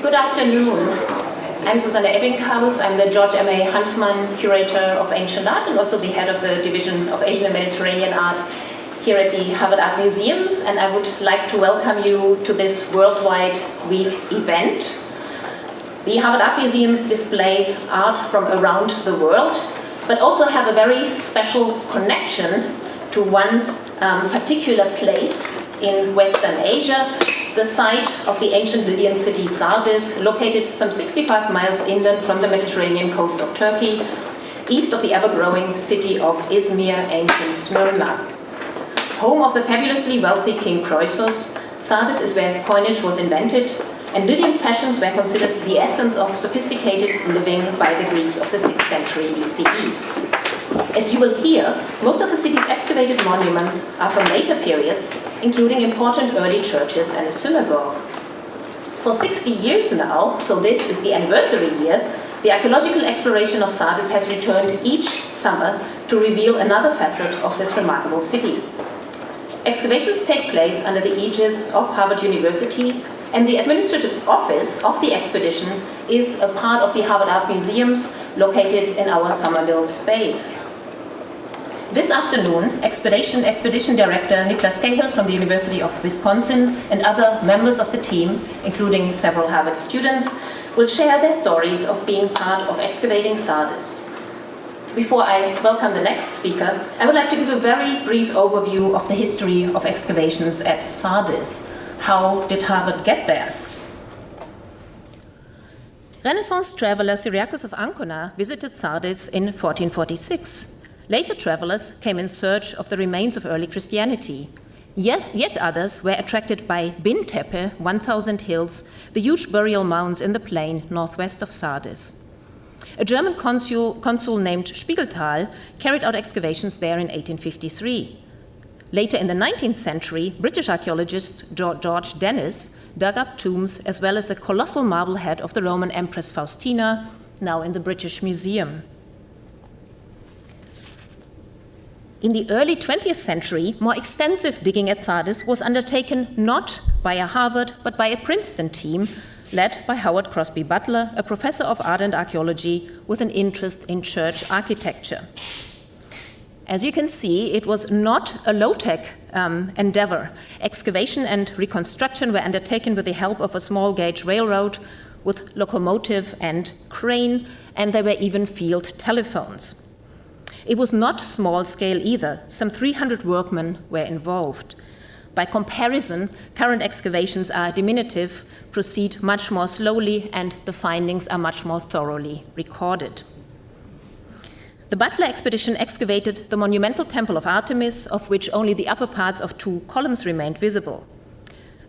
Good afternoon. I'm Susanne Ebbinghaus. I'm the George M.A. Hanfmann Curator of Ancient Art and also the head of the Division of Asian and Mediterranean Art here at the Harvard Art Museums. And I would like to welcome you to this Worldwide Week event. The Harvard Art Museums display art from around the world, but also have a very special connection to one particular place in Western Asia, the site of the ancient Lydian city Sardis, located some 65 miles inland from the Mediterranean coast of Turkey, east of the ever-growing city of Izmir, ancient Smyrna. Home of the fabulously wealthy King Croesus, Sardis is where coinage was invented, and Lydian fashions were considered the essence of sophisticated living by the Greeks of the 6th century BCE. As you will hear, most of the city's excavated monuments are from later periods, including important early churches and a synagogue. For 60 years now, so this is the anniversary year, the archaeological exploration of Sardis has returned each summer to reveal another facet of this remarkable city. Excavations take place under the aegis of Harvard University, and the administrative office of the expedition is a part of the Harvard Art Museums located in our Somerville space. This afternoon, Expedition Director Niklas Cahill from the University of Wisconsin and other members of the team, including several Harvard students, will share their stories of being part of excavating Sardis. Before I welcome the next speaker, I would like to give a very brief overview of the history of excavations at Sardis. How did Harvard get there? Renaissance traveler Cyriacus of Ancona visited Sardis in 1446. Later travelers came in search of the remains of early Christianity. Yet others were attracted by Bin Tepe, 1,000 hills, the huge burial mounds in the plain northwest of Sardis. A German consul named Spiegelthal carried out excavations there in 1853. Later in the 19th century, British archaeologist George Dennis dug up tombs as well as a colossal marble head of the Roman Empress Faustina, now in the British Museum. In the early 20th century, more extensive digging at Sardis was undertaken not by a Harvard but by a Princeton team led by Howard Crosby Butler, a professor of art and archaeology with an interest in church architecture. As you can see, it was not a low-tech endeavor. Excavation and reconstruction were undertaken with the help of a small-gauge railroad with locomotive and crane, and there were even field telephones. It was not small-scale either. Some 300 workmen were involved. By comparison, current excavations are diminutive, proceed much more slowly, and the findings are much more thoroughly recorded. The Butler expedition excavated the monumental temple of Artemis, of which only the upper parts of 2 columns remained visible.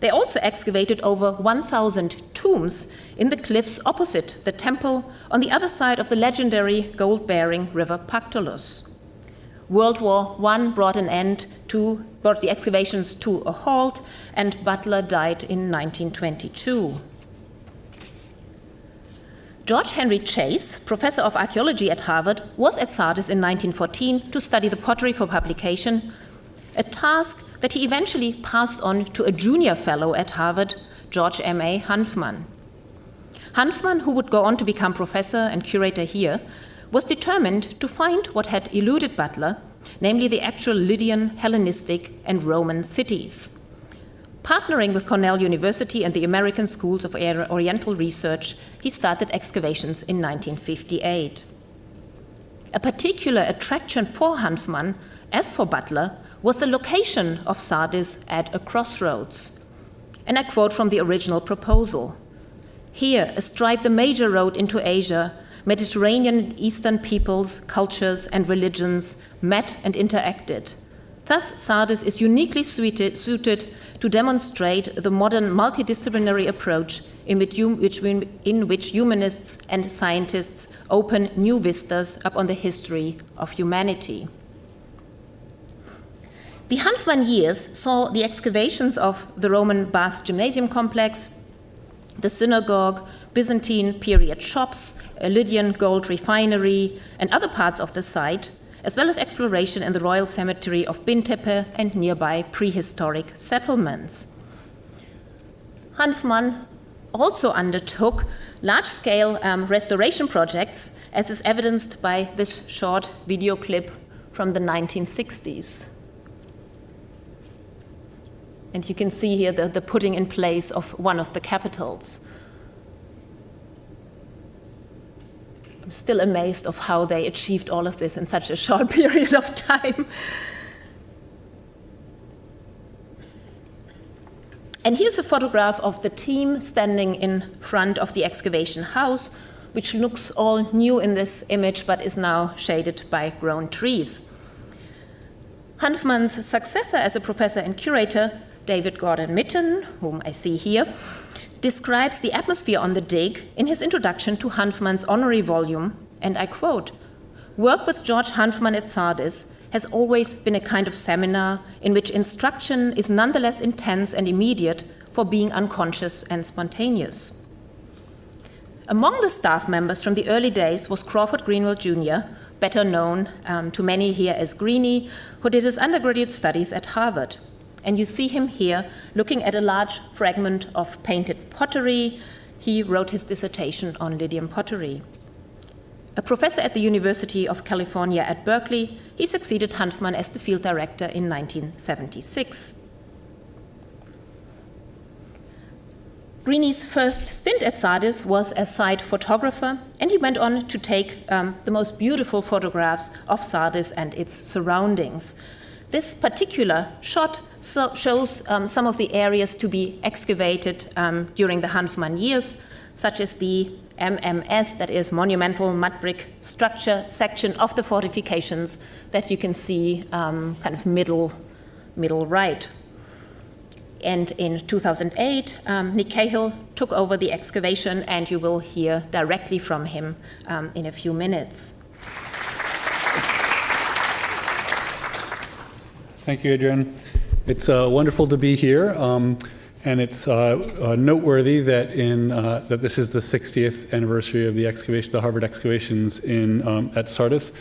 They also excavated over 1,000 tombs in the cliffs opposite the temple on the other side of the legendary gold-bearing river Pactolus. World War I brought the excavations to a halt, and Butler died in 1922. George Henry Chase, professor of archaeology at Harvard, was at Sardis in 1914 to study the pottery for publication, a task that he eventually passed on to a junior fellow at Harvard, George M.A. Hanfmann. Hanfmann, who would go on to become professor and curator here, was determined to find what had eluded Butler, namely the actual Lydian, Hellenistic, and Roman cities. Partnering with Cornell University and the American Schools of Oriental Research, he started excavations in 1958. A particular attraction for Hanfmann, as for Butler, was the location of Sardis at a crossroads. And I quote from the original proposal. Here, astride the major road into Asia, Mediterranean and Eastern peoples, cultures, and religions met and interacted. Thus, Sardis is uniquely suited to demonstrate the modern multidisciplinary approach in which humanists and scientists open new vistas upon the history of humanity. The Hanfmann years saw the excavations of the Roman Bath Gymnasium complex, the synagogue, Byzantine period shops, a Lydian gold refinery, and other parts of the site, as well as exploration in the royal cemetery of Bin Tepe and nearby prehistoric settlements. Hanfmann also undertook large-scale restoration projects, as is evidenced by this short video clip from the 1960s. And you can see here the putting in place of one of the capitals. I'm still amazed of how they achieved all of this in such a short period of time. And here's a photograph of the team standing in front of the excavation house, which looks all new in this image, but is now shaded by grown trees. Hanfmann's successor as a professor and curator, David Gordon Mitten, whom I see here, describes the atmosphere on the dig in his introduction to Hanfmann's honorary volume, and I quote, "Work with George Hanfmann at Sardis has always been a kind of seminar in which instruction is nonetheless intense and immediate for being unconscious and spontaneous." Among the staff members from the early days was Crawford Greenwald Jr., better known to many here as Greenie, who did his undergraduate studies at Harvard. And you see him here looking at a large fragment of painted pottery. He wrote his dissertation on Lydian pottery. A professor at the University of California at Berkeley, he succeeded Hanfmann as the field director in 1976. Greenie's first stint at Sardis was as site photographer, and he went on to take the most beautiful photographs of Sardis and its surroundings. This particular shot shows some of the areas to be excavated during the Hanfmann years, such as the MMS, that is Monumental Mud Brick Structure section of the fortifications that you can see kind of middle right. And in 2008, Nick Cahill took over the excavation, and you will hear directly from him in a few minutes. Thank you, Adrian. It's wonderful to be here, and it's noteworthy that that this is the 60th anniversary of the excavation, the Harvard excavations at Sardis.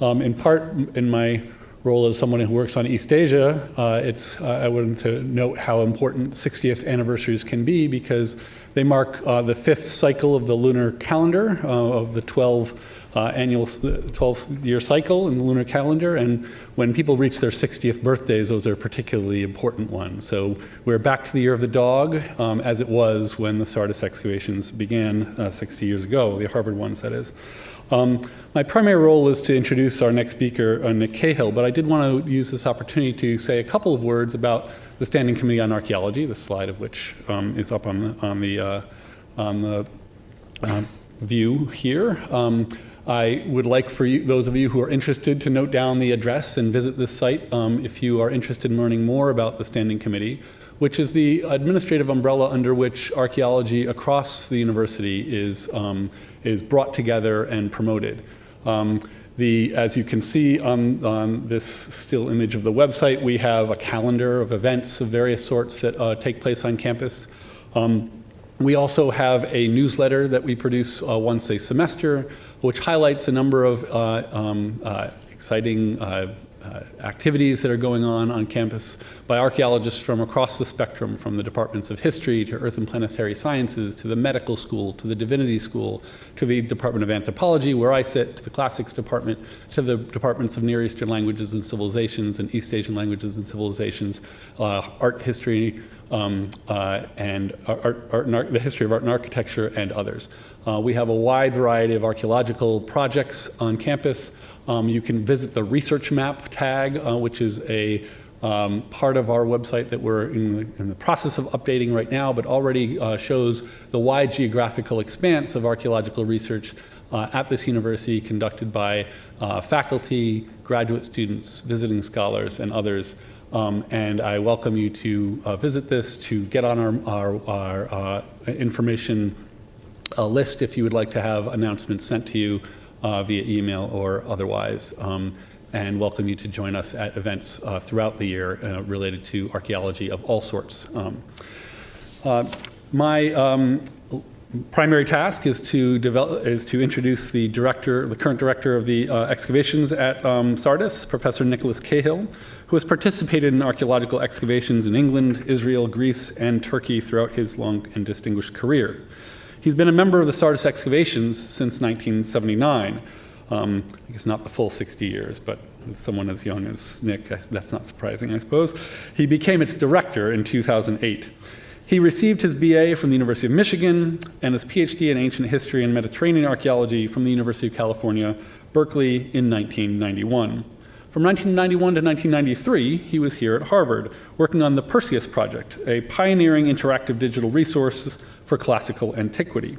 In part, in my role as someone who works on East Asia, I wanted to note how important 60th anniversaries can be, because they mark the 5th cycle of the lunar calendar of the 12-year cycle in the lunar calendar, and when people reach their 60th birthdays, those are particularly important ones. So we're back to the year of the dog, as it was when the Sardis excavations began 60 years ago, the Harvard ones, that is. My primary role is to introduce our next speaker, Nick Cahill, but I did want to use this opportunity to say a couple of words about the Standing Committee on Archaeology, the slide of which is up on the view here. I would like for you, those of you who are interested, to note down the address and visit this site if you are interested in learning more about the Standing Committee, which is the administrative umbrella under which archaeology across the university is brought together and promoted. As you can see on this still image of the website, we have a calendar of events of various sorts that take place on campus. We also have a newsletter that we produce once a semester, which highlights a number of exciting activities that are going on campus by archaeologists from across the spectrum, from the departments of history to earth and planetary sciences to the medical school to the divinity school to the Department of Anthropology, where I sit, to the classics department, to the departments of Near Eastern languages and civilizations and East Asian languages and civilizations, art history, and the history of art and architecture, and others. We have a wide variety of archaeological projects on campus. You can visit the research map tag, which is a part of our website that we're in the process of updating right now, but already shows the wide geographical expanse of archaeological research at this university, conducted by faculty, graduate students, visiting scholars, and others. And I welcome you to visit this, to get on our information list if you would like to have announcements sent to you via email or otherwise, and welcome you to join us at events throughout the year related to archaeology of all sorts. My primary task is to introduce the current director of the excavations at Sardis, Professor Nicholas Cahill, who has participated in archaeological excavations in England, Israel, Greece, and Turkey throughout his long and distinguished career. He's been a member of the Sardis excavations since 1979. I guess not the full 60 years, but with someone as young as Nick, that's not surprising, I suppose. He became its director in 2008. He received his BA from the University of Michigan and his PhD in ancient history and Mediterranean archaeology from the University of California, Berkeley in 1991. From 1991 to 1993, he was here at Harvard, working on the Perseus Project, a pioneering interactive digital resource for classical antiquity.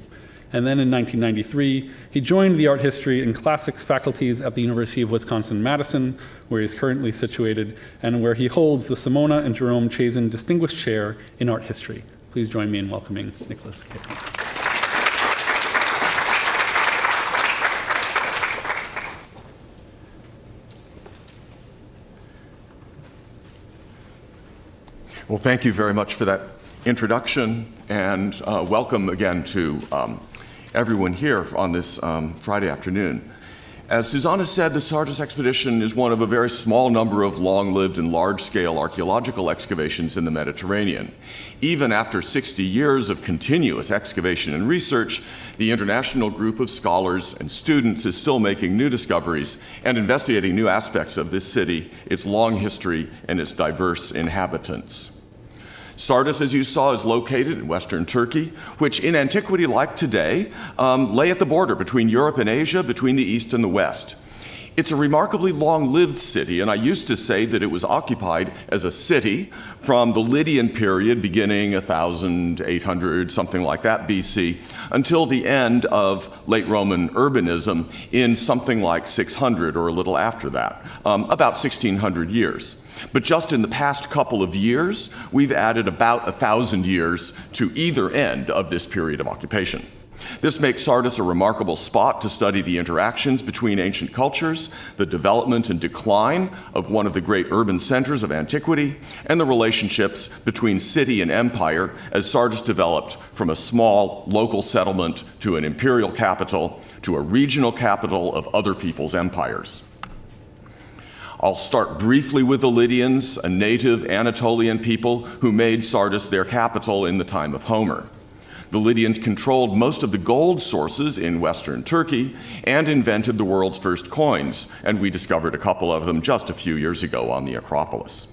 And then in 1993, he joined the art history and classics faculties at the University of Wisconsin-Madison, where he is currently situated, and where he holds the Simona and Jerome Chazen Distinguished Chair in Art History. Please join me in welcoming Nicholas Cahill. Well, thank you very much for that introduction, and welcome again to everyone here on this Friday afternoon. As Susanne said, the Sardis expedition is one of a very small number of long-lived and large-scale archaeological excavations in the Mediterranean. Even after 60 years of continuous excavation and research, the international group of scholars and students is still making new discoveries and investigating new aspects of this city, its long history, and its diverse inhabitants. Sardis, as you saw, is located in western Turkey, which in antiquity, like today, lay at the border between Europe and Asia, between the East and the West. It's a remarkably long-lived city, and I used to say that it was occupied as a city from the Lydian period, beginning 1,800, something like that, BC, until the end of late Roman urbanism in something like 600 or a little after that, about 1,600 years. But just in the past couple of years, we've added about 1,000 years to either end of this period of occupation. This makes Sardis a remarkable spot to study the interactions between ancient cultures, the development and decline of one of the great urban centers of antiquity, and the relationships between city and empire as Sardis developed from a small local settlement to an imperial capital to a regional capital of other people's empires. I'll start briefly with the Lydians, a native Anatolian people who made Sardis their capital in the time of Homer. The Lydians controlled most of the gold sources in western Turkey and invented the world's first coins, and we discovered a couple of them just a few years ago on the Acropolis.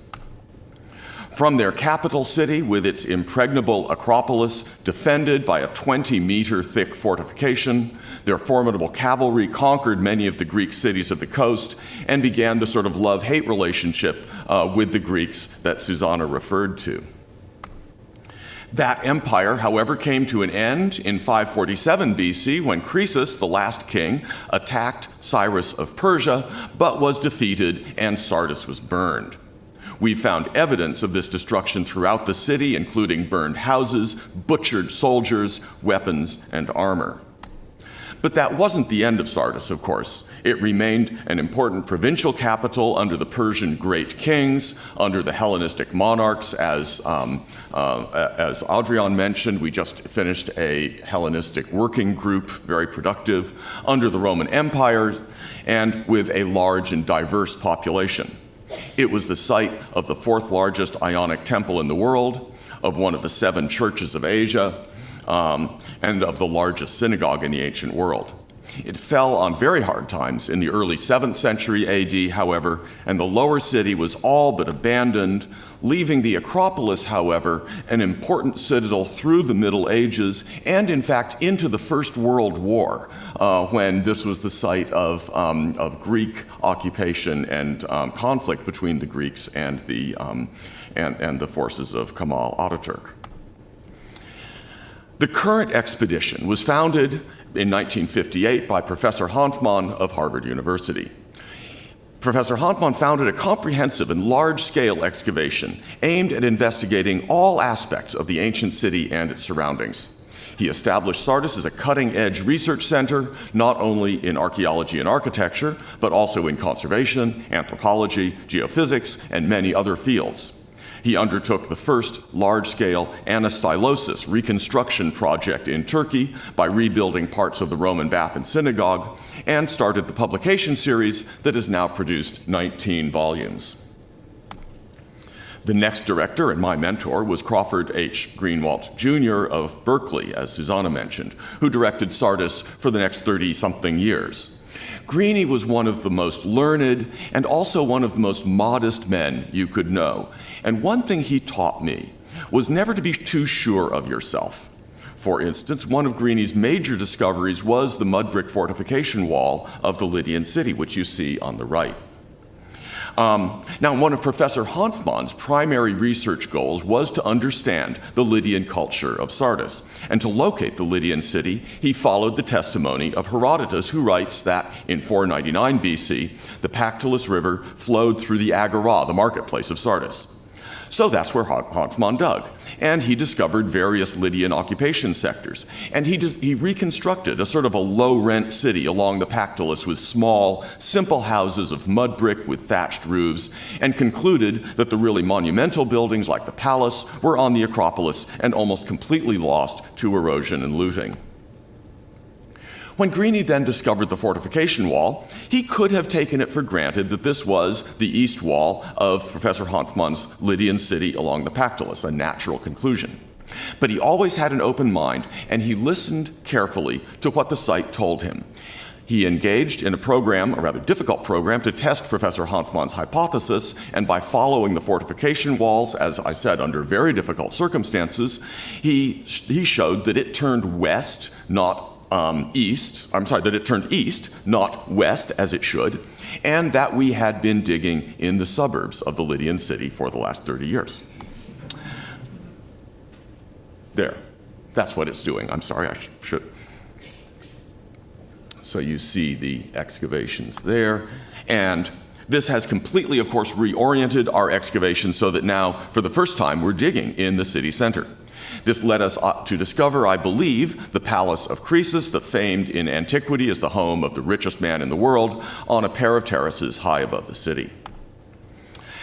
From their capital city, with its impregnable Acropolis defended by a 20-meter thick fortification, their formidable cavalry conquered many of the Greek cities of the coast and began the sort of love-hate relationship with the Greeks that Susanne referred to. That empire, however, came to an end in 547 BC when Croesus, the last king, attacked Cyrus of Persia, but was defeated and Sardis was burned. We found evidence of this destruction throughout the city, including burned houses, butchered soldiers, weapons, and armor. But that wasn't the end of Sardis, of course. It remained an important provincial capital under the Persian great kings, under the Hellenistic monarchs, as Adrian mentioned. We just finished a Hellenistic working group, very productive, under the Roman Empire, and with a large and diverse population. It was the site of the fourth largest Ionic temple in the world, of one of the 7 churches of Asia, and of the largest synagogue in the ancient world. It fell on very hard times in the early 7th century AD, however, and the lower city was all but abandoned, leaving the Acropolis, however, an important citadel through the Middle Ages and, in fact, into the First World War, when this was the site of Greek occupation and conflict between the Greeks and the forces of Kemal Ataturk. The current expedition was founded in 1958 by Professor Hanfmann of Harvard University. Professor Hanfmann founded a comprehensive and large-scale excavation aimed at investigating all aspects of the ancient city and its surroundings. He established Sardis as a cutting-edge research center, not only in archaeology and architecture, but also in conservation, anthropology, geophysics, and many other fields. He undertook the first large-scale anastylosis reconstruction project in Turkey by rebuilding parts of the Roman bath and synagogue, and started the publication series that has now produced 19 volumes. The next director and my mentor was Crawford H. Greenwalt Jr. of Berkeley, as Susanne mentioned, who directed Sardis for the next 30-something years. Greenie was one of the most learned and also one of the most modest men you could know. And one thing he taught me was never to be too sure of yourself. For instance, one of Greenie's major discoveries was the mud brick fortification wall of the Lydian city, which you see on the right. Now, one of Professor Hanfmann's primary research goals was to understand the Lydian culture of Sardis. And to locate the Lydian city, he followed the testimony of Herodotus, who writes that in 499 BC, the Pactolus River flowed through the Agora, the marketplace of Sardis. So that's where Hanfmann dug, and he discovered various Lydian occupation sectors. And he reconstructed a sort of a low-rent city along the Pactolus with small, simple houses of mud brick with thatched roofs, and concluded that the really monumental buildings like the palace were on the Acropolis and almost completely lost to erosion and looting. When Greenie then discovered the fortification wall, he could have taken it for granted that this was the east wall of Professor Hanfmann's Lydian city along the Pactolus, a natural conclusion. But he always had an open mind, and he listened carefully to what the site told him. He engaged in a program, a rather difficult program, to test Professor Hanfmann's hypothesis, and by following the fortification walls, as I said, under very difficult circumstances, he showed that it turned west, not that it turned east, not west as it should, and that we had been digging in the suburbs of the Lydian city for the last 30 years. There, that's what it's doing. I'm sorry, I should. So you see the excavations there, and this has completely, of course, reoriented our excavation so that now, for the first time, we're digging in the city center. This led us to discover, I believe, the Palace of Croesus, the famed in antiquity as the home of the richest man in the world, on a pair of terraces high above the city.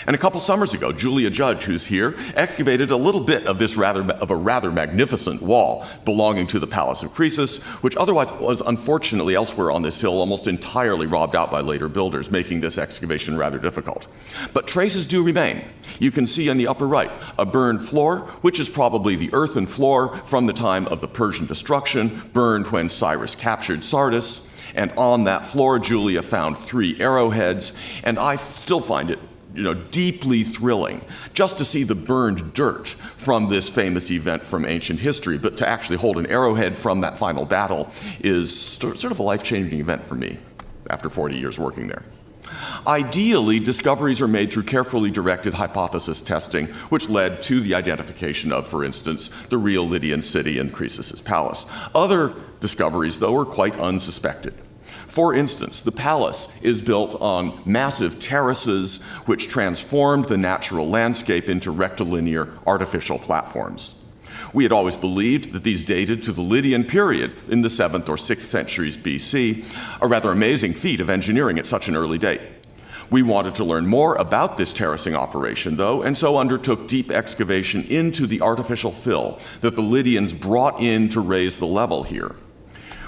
And a couple summers ago, Julia Judge, who's here, excavated a little bit of a rather magnificent wall belonging to the Palace of Croesus, which otherwise was unfortunately elsewhere on this hill almost entirely robbed out by later builders, making this excavation rather difficult. But traces do remain. You can see on the upper right a burned floor, which is probably the earthen floor from the time of the Persian destruction, burned when Cyrus captured Sardis. And on that floor, Julia found 3 arrowheads, and I still find it deeply thrilling just to see the burned dirt from this famous event from ancient history, but to actually hold an arrowhead from that final battle is sort of a life-changing event for me after 40 years working there. Ideally, discoveries are made through carefully directed hypothesis testing, which led to the identification of, for instance, the real Lydian city and Croesus's palace. Other discoveries, though, are quite unsuspected. For instance, the palace is built on massive terraces which transformed the natural landscape into rectilinear artificial platforms. We had always believed that these dated to the Lydian period in the 7th or 6th centuries BC, a rather amazing feat of engineering at such an early date. We wanted to learn more about this terracing operation, though, and so undertook deep excavation into the artificial fill that the Lydians brought in to raise the level here.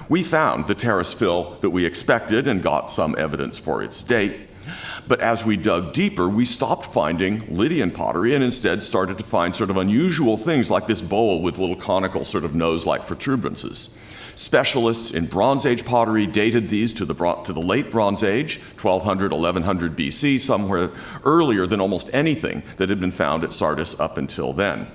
We found the terrace fill that we expected and got some evidence for its date. But as we dug deeper, we stopped finding Lydian pottery and instead started to find sort of unusual things like this bowl with little conical sort of nose-like protuberances. Specialists in Bronze Age pottery dated these to the late Bronze Age, 1200, 1100 BC, somewhere earlier than almost anything that had been found at Sardis up until then.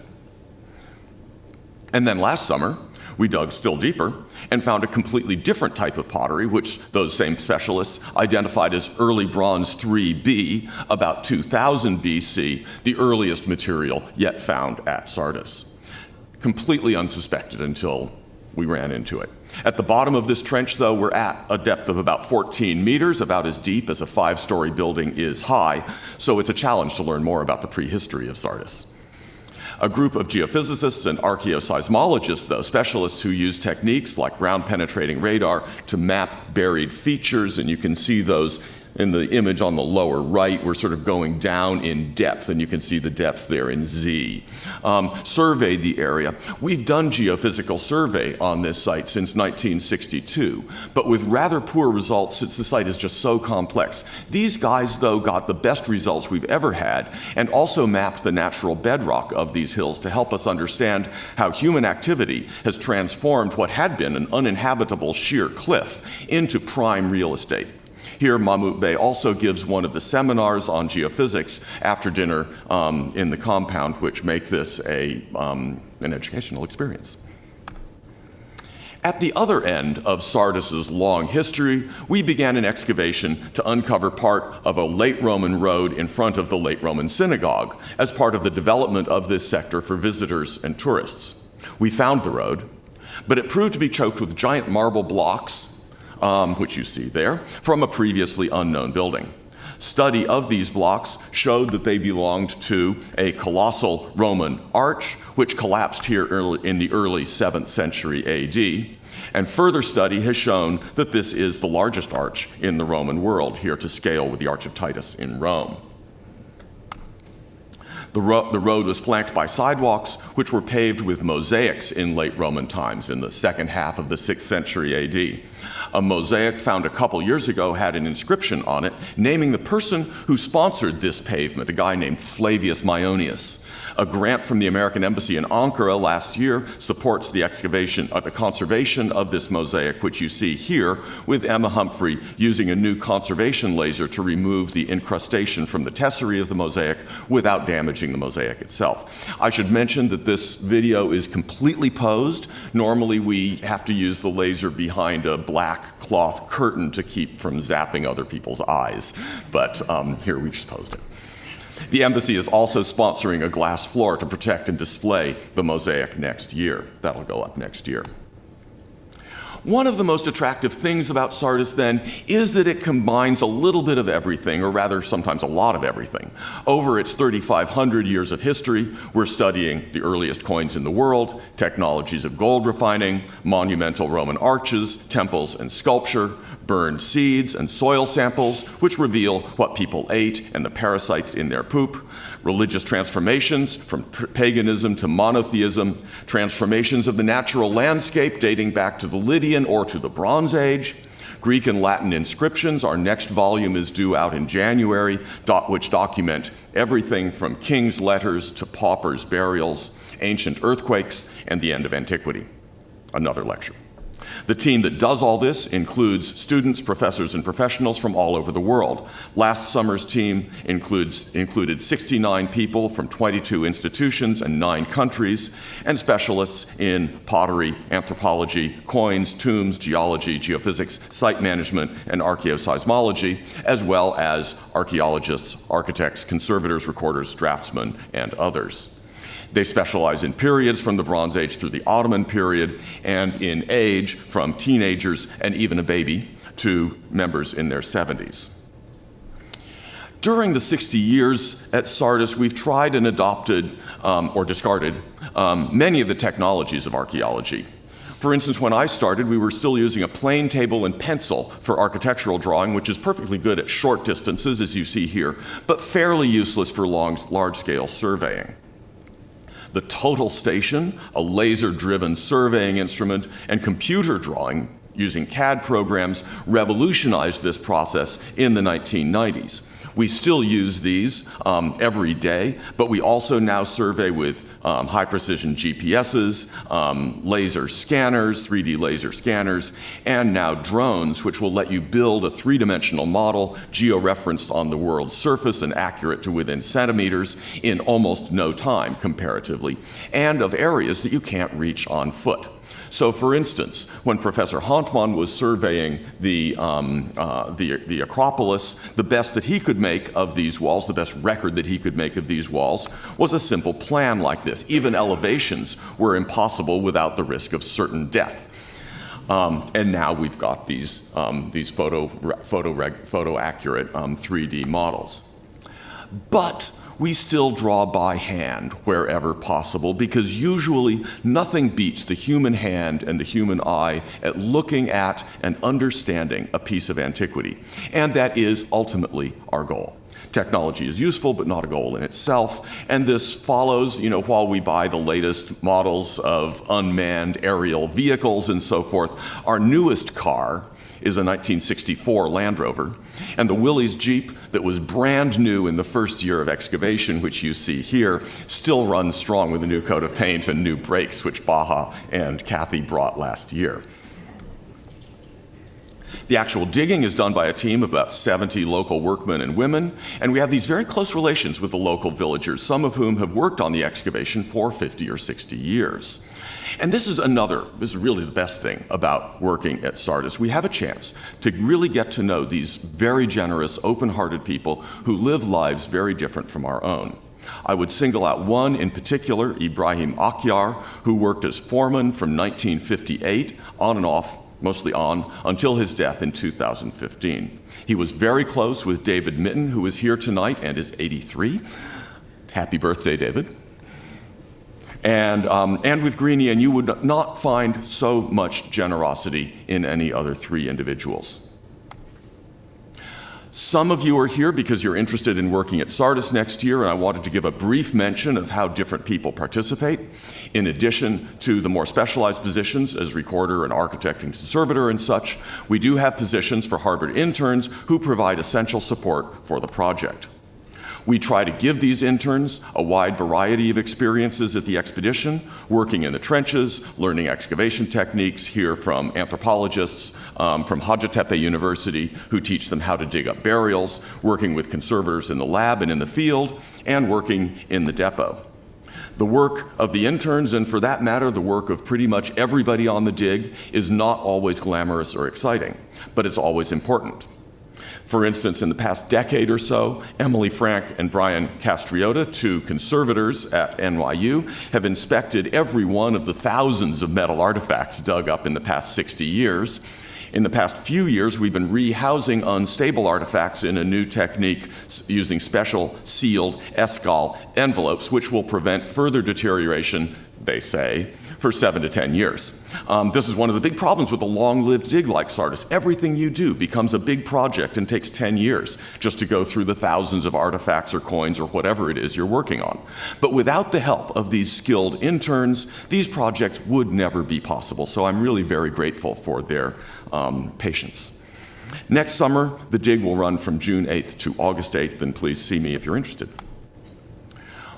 And then last summer, we dug still deeper and found a completely different type of pottery, which those same specialists identified as early Bronze 3B, about 2000 BC, the earliest material yet found at Sardis. Completely unsuspected until we ran into it. At the bottom of this trench, though, we're at a depth of about 14 meters, about as deep as a 5-story building is high, so it's a challenge to learn more about the prehistory of Sardis. A group of geophysicists and archaeoseismologists, though, specialists who use techniques like ground-penetrating radar to map buried features, and you can see those In the image on the lower right, we're sort of going down in depth, and you can see the depth there in Z. Surveyed the area. We've done geophysical survey on this site since 1962, but with rather poor results since the site is just so complex. These guys, though, got the best results we've ever had and also mapped the natural bedrock of these hills to help us understand how human activity has transformed what had been an uninhabitable sheer cliff into prime real estate. Here, Mahmoud Bey also gives one of the seminars on geophysics after dinner in the compound, which make this an educational experience. At the other end of Sardis's long history, we began an excavation to uncover part of a late Roman road in front of the late Roman synagogue as part of the development of this sector for visitors and tourists. We found the road, but it proved to be choked with giant marble blocks, which you see there, from a previously unknown building. Study of these blocks showed that they belonged to a colossal Roman arch, which collapsed here in the early 7th century AD. And further study has shown that this is the largest arch in the Roman world, here to scale with the Arch of Titus in Rome. The road was flanked by sidewalks, which were paved with mosaics in late Roman times, in the second half of the 6th century AD. A mosaic found a couple years ago had an inscription on it naming the person who sponsored this pavement, a guy named Flavius Maionius. A grant from the American Embassy in Ankara last year supports the the conservation of this mosaic, which you see here, with Emma Humphrey using a new conservation laser to remove the incrustation from the tesserae of the mosaic without damaging the mosaic itself. I should mention that this video is completely posed. Normally we have to use the laser behind a black cloth curtain to keep from zapping other people's eyes, but here we just posed it. The embassy is also sponsoring a glass floor to protect and display the mosaic next year. That'll go up next year. One of the most attractive things about Sardis, then, is that it combines a little bit of everything, or rather sometimes a lot of everything. Over its 3,500 years of history, we're studying the earliest coins in the world, technologies of gold refining, monumental Roman arches, temples and sculpture, burned seeds and soil samples, which reveal what people ate and the parasites in their poop, religious transformations from paganism to monotheism, transformations of the natural landscape dating back to the Lydian or to the Bronze Age, Greek and Latin inscriptions. Our next volume is due out in January, which document everything from kings' letters to paupers' burials, ancient earthquakes, and the end of antiquity. Another lecture. The team that does all this includes students, professors, and professionals from all over the world. Last summer's team included 69 people from 22 institutions and 9 countries, and specialists in pottery, anthropology, coins, tombs, geology, geophysics, site management, and archaeoseismology, as well as archaeologists, architects, conservators, recorders, draftsmen, and others. They specialize in periods from the Bronze Age through the Ottoman period, and in age from teenagers and even a baby to members in their 70s. During the 60 years at Sardis, we've tried and adopted or discarded many of the technologies of archaeology. For instance, when I started, we were still using a plane table and pencil for architectural drawing, which is perfectly good at short distances, as you see here, but fairly useless for large-scale surveying. The total station, a laser-driven surveying instrument, and computer drawing using CAD programs revolutionized this process in the 1990s. We still use these every day, but we also now survey with high-precision GPSs, laser scanners, 3D laser scanners, and now drones, which will let you build a three-dimensional model geo-referenced on the world's surface and accurate to within centimeters in almost no time, comparatively, and of areas that you can't reach on foot. So, for instance, when Professor Hanfmann was surveying the Acropolis, the best that he could make of these walls, the best record that he could make of these walls, was a simple plan like this. Even elevations were impossible without the risk of certain death. And now we've got these photo accurate 3D models. But we still draw by hand wherever possible, because usually nothing beats the human hand and the human eye at looking at and understanding a piece of antiquity. And that is ultimately our goal. Technology is useful, but not a goal in itself. And this follows, while we buy the latest models of unmanned aerial vehicles and so forth, our newest car is a 1964 Land Rover. And the Willys Jeep that was brand new in the first year of excavation, which you see here, still runs strong with a new coat of paint and new brakes, which Baha and Kathy brought last year. The actual digging is done by a team of about 70 local workmen and women, and we have these very close relations with the local villagers, some of whom have worked on the excavation for 50 or 60 years. And this is really the best thing about working at Sardis. We have a chance to really get to know these very generous, open-hearted people who live lives very different from our own. I would single out one in particular, Ibrahim Akyar, who worked as foreman from 1958 on and off, mostly on, until his death in 2015. He was very close with David Mitten, who is here tonight and is 83. Happy birthday, David. And with Greenie, and you would not find so much generosity in any other three individuals. Some of you are here because you're interested in working at Sardis next year, and I wanted to give a brief mention of how different people participate. In addition to the more specialized positions as recorder and architect and conservator and such, we do have positions for Harvard interns who provide essential support for the project. We try to give these interns a wide variety of experiences at the expedition, working in the trenches, learning excavation techniques, hear from anthropologists from Hacettepe University who teach them how to dig up burials, working with conservators in the lab and in the field, and working in the depot. The work of the interns, and for that matter, the work of pretty much everybody on the dig, is not always glamorous or exciting, but it's always important. For instance, in the past decade or so, Emily Frank and Brian Castriota, two conservators at NYU, have inspected every one of the thousands of metal artifacts dug up in the past 60 years. In the past few years, we've been rehousing unstable artifacts in a new technique using special sealed Escal envelopes, which will prevent further deterioration, they say, for 7 to 10 years. This is one of the big problems with a long-lived dig like Sardis. Everything you do becomes a big project and takes 10 years just to go through the thousands of artifacts or coins or whatever it is you're working on. But without the help of these skilled interns, these projects would never be possible. So I'm really very grateful for their patience. Next summer, the dig will run from June 8th to August 8th, and please see me if you're interested.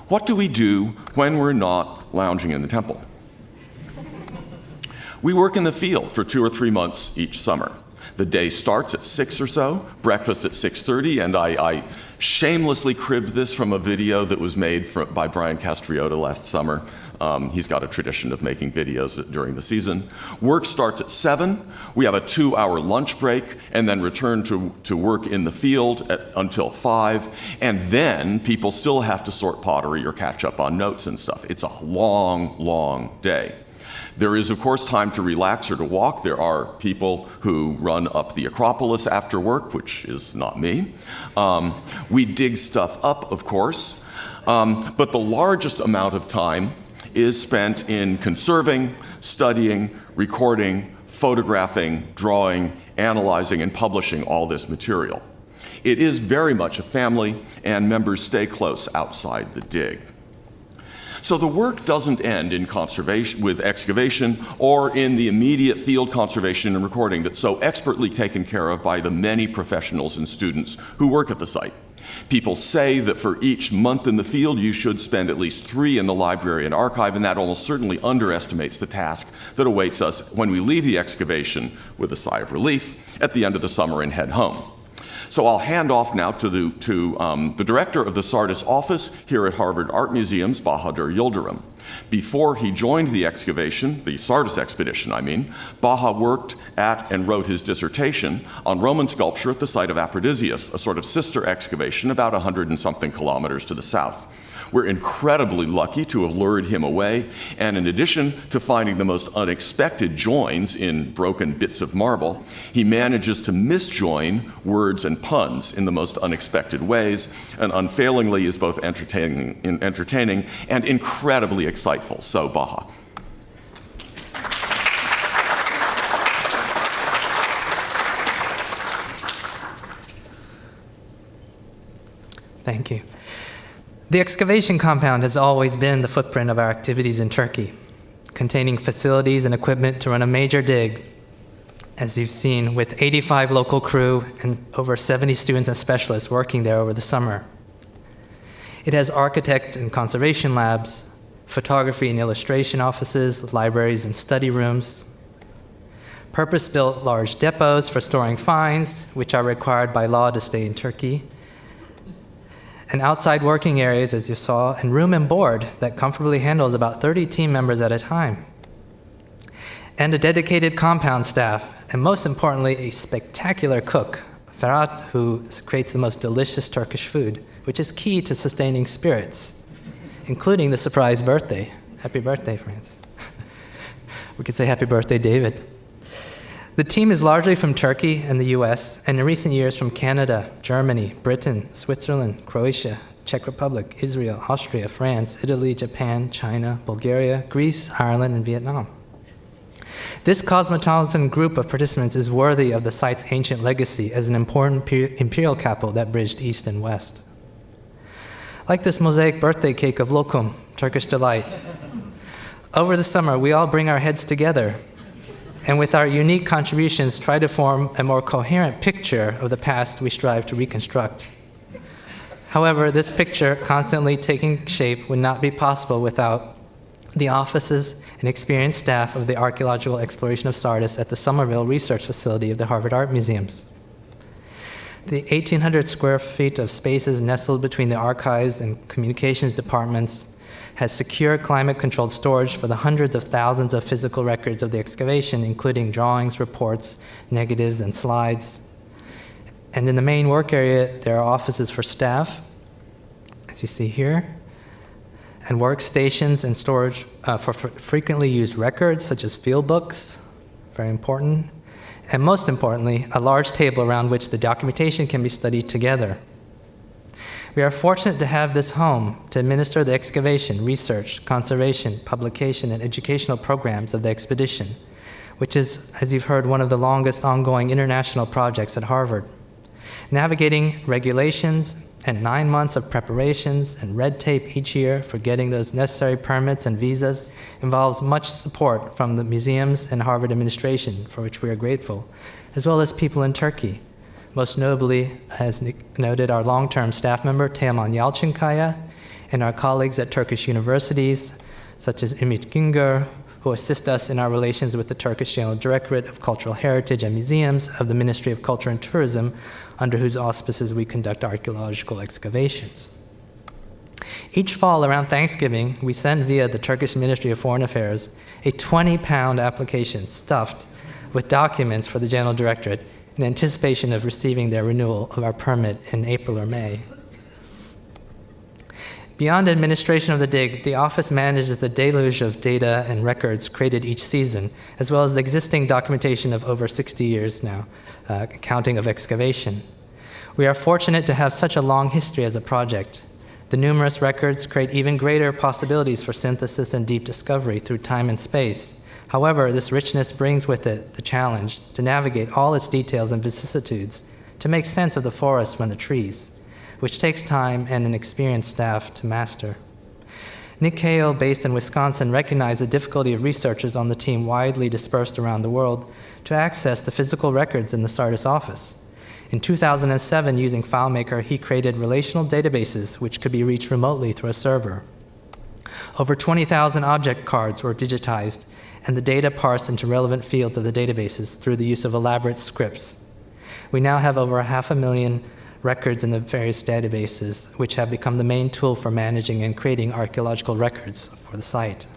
What do we do when we're not lounging in the temple? We work in the field for 2 or 3 months each summer. The day starts at 6 or so, breakfast at 6:30, and I shamelessly cribbed this from a video that was made by Brian Castriota last summer. He's got a tradition of making videos during the season. Work starts at 7. We have a 2-hour lunch break and then return to work in the field until 5. And then people still have to sort pottery or catch up on notes and stuff. It's a long, long day. There is, of course, time to relax or to walk. There are people who run up the Acropolis after work, which is not me. We dig stuff up, of course, but the largest amount of time is spent in conserving, studying, recording, photographing, drawing, analyzing, and publishing all this material. It is very much a family, and members stay close outside the dig. So the work doesn't end in conservation with excavation or in the immediate field conservation and recording that's so expertly taken care of by the many professionals and students who work at the site. People say that for each month in the field, you should spend at least 3 in the library and archive, and that almost certainly underestimates the task that awaits us when we leave the excavation with a sigh of relief at the end of the summer and head home. So I'll hand off now to the director of the Sardis office here at Harvard Art Museums, Bahadur Yildirim. Before he joined the excavation, the Sardis expedition, Baha worked at and wrote his dissertation on Roman sculpture at the site of Aphrodisias, a sort of sister excavation about 100 and something kilometers to the south. We're incredibly lucky to have lured him away, and in addition to finding the most unexpected joins in broken bits of marble, he manages to misjoin words and and puns in the most unexpected ways, and unfailingly is both entertaining and incredibly exciteful. So, Baha. Thank you. The excavation compound has always been the footprint of our activities in Turkey, containing facilities and equipment to run a major dig, as you've seen, with 85 local crew and over 70 students and specialists working there over the summer. It has architect and conservation labs, photography and illustration offices, libraries and study rooms, purpose-built large depots for storing finds, which are required by law to stay in Turkey, and outside working areas, as you saw, and room and board that comfortably handles about 30 team members at a time. And a dedicated compound staff, and most importantly, a spectacular cook, Ferhat, who creates the most delicious Turkish food, which is key to sustaining spirits, including the surprise birthday. Happy birthday, France. We could say happy birthday, David. The team is largely from Turkey and the US, and in recent years from Canada, Germany, Britain, Switzerland, Croatia, Czech Republic, Israel, Austria, France, Italy, Japan, China, Bulgaria, Greece, Ireland, and Vietnam. This cosmopolitan group of participants is worthy of the site's ancient legacy as an important imperial capital that bridged east and west. Like this mosaic birthday cake of lokum, Turkish delight. Over the summer, we all bring our heads together and with our unique contributions try to form a more coherent picture of the past we strive to reconstruct. However, this picture constantly taking shape would not be possible without the offices and experienced staff of the Archaeological Exploration of Sardis at the Somerville Research Facility of the Harvard Art Museums. The 1,800 square feet of spaces nestled between the archives and communications departments has secure climate-controlled storage for the hundreds of thousands of physical records of the excavation, including drawings, reports, negatives, and slides. And in the main work area, there are offices for staff, as you see here, and workstations and storage for frequently used records, such as field books, very important, and most importantly, a large table around which the documentation can be studied together. We are fortunate to have this home to administer the excavation, research, conservation, publication, and educational programs of the expedition, which is, as you've heard, one of the longest ongoing international projects at Harvard. Navigating regulations and 9 months of preparations and red tape each year for getting those necessary permits and visas involves much support from the museums and Harvard administration, for which we are grateful, as well as people in Turkey. Most notably, as noted, our long-term staff member, Teoman Yalçınkaya, and our colleagues at Turkish universities, such as Ümit Güngör, who assist us in our relations with the Turkish General Directorate of Cultural Heritage and Museums of the Ministry of Culture and Tourism, under whose auspices we conduct archaeological excavations. Each fall around Thanksgiving, we send via the Turkish Ministry of Foreign Affairs a 20-pound application stuffed with documents for the General Directorate in anticipation of receiving their renewal of our permit in April or May. Beyond administration of the dig, the office manages the deluge of data and records created each season, as well as the existing documentation of over 60 years now, counting of excavation. We are fortunate to have such a long history as a project. The numerous records create even greater possibilities for synthesis and deep discovery through time and space. However, this richness brings with it the challenge to navigate all its details and vicissitudes, to make sense of the forest from the trees, which takes time and an experienced staff to master. Nick Cahill, based in Wisconsin, recognized the difficulty of researchers on the team widely dispersed around the world to access the physical records in the Sardis office. In 2007, using FileMaker, he created relational databases which could be reached remotely through a server. Over 20,000 object cards were digitized, and the data parsed into relevant fields of the databases through the use of elaborate scripts. We now have over 500,000 records in the various databases, which have become the main tool for managing and creating archaeological records for the site.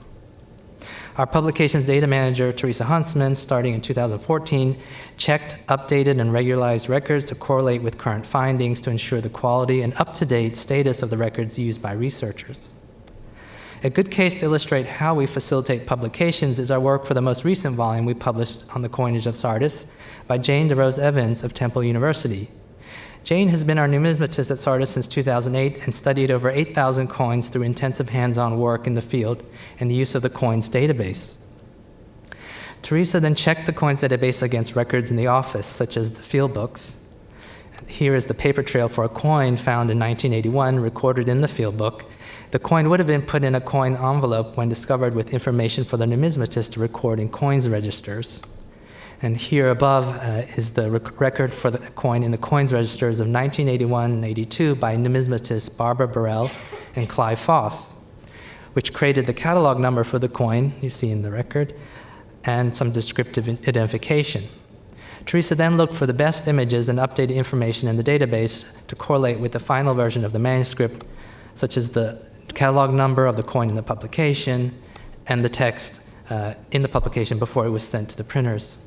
Our publications data manager, Teresa Huntsman, starting in 2014, checked, updated, and regularized records to correlate with current findings to ensure the quality and up-to-date status of the records used by researchers. A good case to illustrate how we facilitate publications is our work for the most recent volume we published on the coinage of Sardis by Jane DeRose Evans of Temple University. Jane has been our numismatist at Sardis since 2008 and studied over 8,000 coins through intensive hands-on work in the field and the use of the coins database. Teresa then checked the coins database against records in the office, such as the field books. Here is the paper trail for a coin found in 1981, recorded in the field book. The coin would have been put in a coin envelope when discovered with information for the numismatist to record in coins registers. And here above is the record for the coin in the coins registers of 1981 and 82 by numismatists Barbara Burrell and Clive Foss, which created the catalog number for the coin, you see in the record, and some descriptive identification. Teresa then looked for the best images and updated information in the database to correlate with the final version of the manuscript, such as the catalog number of the coin in the publication and the text in the publication before it was sent to the printers.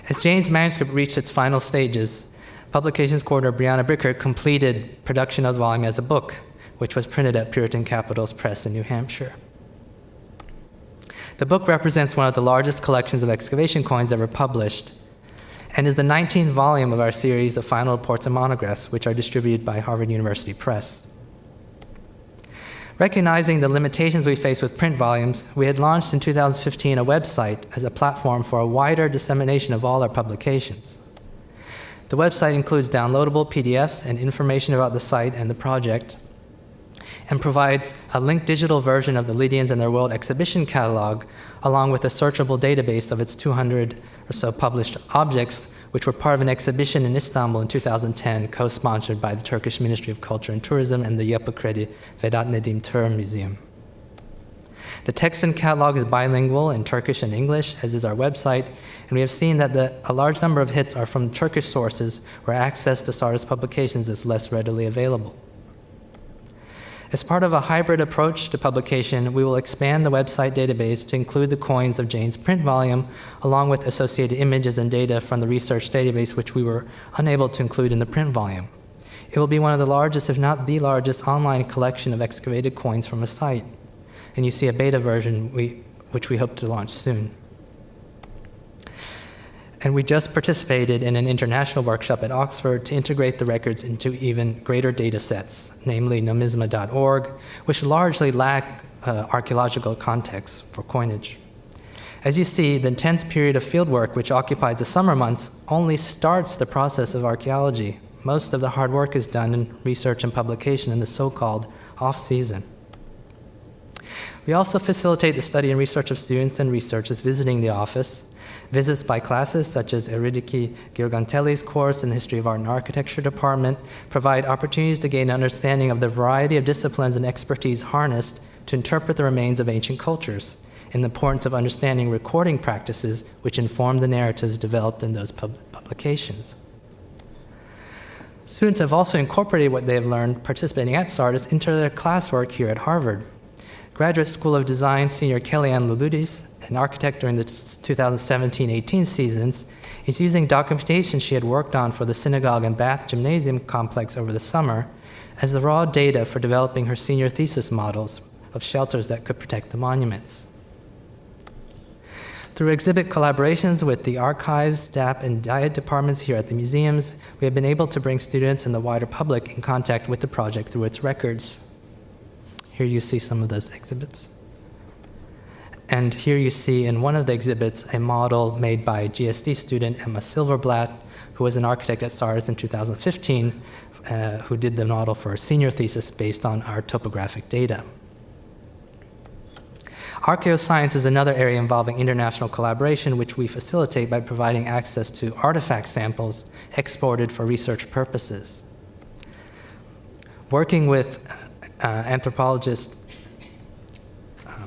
As Jane's manuscript reached its final stages, publications coordinator Brianna Bricker completed production of the volume as a book, which was printed at Puritan Capitals Press in New Hampshire. The book represents one of the largest collections of excavation coins ever published, and is the 19th volume of our series of final reports and monographs, which are distributed by Harvard University Press. Recognizing the limitations we face with print volumes, we had launched in 2015 a website as a platform for a wider dissemination of all our publications. The website includes downloadable PDFs and information about the site and the project, and provides a linked digital version of the Lydians and their World Exhibition catalog, along with a searchable database of its 200 or so published objects, which were part of an exhibition in Istanbul in 2010, co-sponsored by the Turkish Ministry of Culture and Tourism and the Yapı Kredi Vedat Nedim Tur Museum. The text and catalog is bilingual in Turkish and English, as is our website, and we have seen that a large number of hits are from Turkish sources where access to Sardis publications is less readily available. As part of a hybrid approach to publication, we will expand the website database to include the coins of Jane's print volume, along with associated images and data from the research database, which we were unable to include in the print volume. It will be one of the largest, if not the largest, online collection of excavated coins from a site. And you see a beta version which we hope to launch soon. And we just participated in an international workshop at Oxford to integrate the records into even greater data sets, namely numisma.org, which largely lack archaeological context for coinage. As you see, the intense period of fieldwork, which occupies the summer months, only starts the process of archaeology. Most of the hard work is done in research and publication in the so-called off-season. We also facilitate the study and research of students and researchers visiting the office. Visits by classes, such as Euridiki Girgantelli's course in the History of Art and Architecture department, provide opportunities to gain an understanding of the variety of disciplines and expertise harnessed to interpret the remains of ancient cultures, and the importance of understanding recording practices which inform the narratives developed in those publications. Students have also incorporated what they have learned participating at Sardis into their classwork here at Harvard. Graduate School of Design senior Kellyanne Luludis, an architect during the 2017-18 seasons, is using documentation she had worked on for the synagogue and Bath Gymnasium complex over the summer as the raw data for developing her senior thesis models of shelters that could protect the monuments. Through exhibit collaborations with the archives, DAP, and diet departments here at the museums, we have been able to bring students and the wider public in contact with the project through its records. Here you see some of those exhibits. And here you see in one of the exhibits a model made by GSD student Emma Silverblatt, who was an architect at Sardis in 2015, who did the model for a senior thesis based on our topographic data. Archaeoscience is another area involving international collaboration, which we facilitate by providing access to artifact samples exported for research purposes. Working with anthropologist,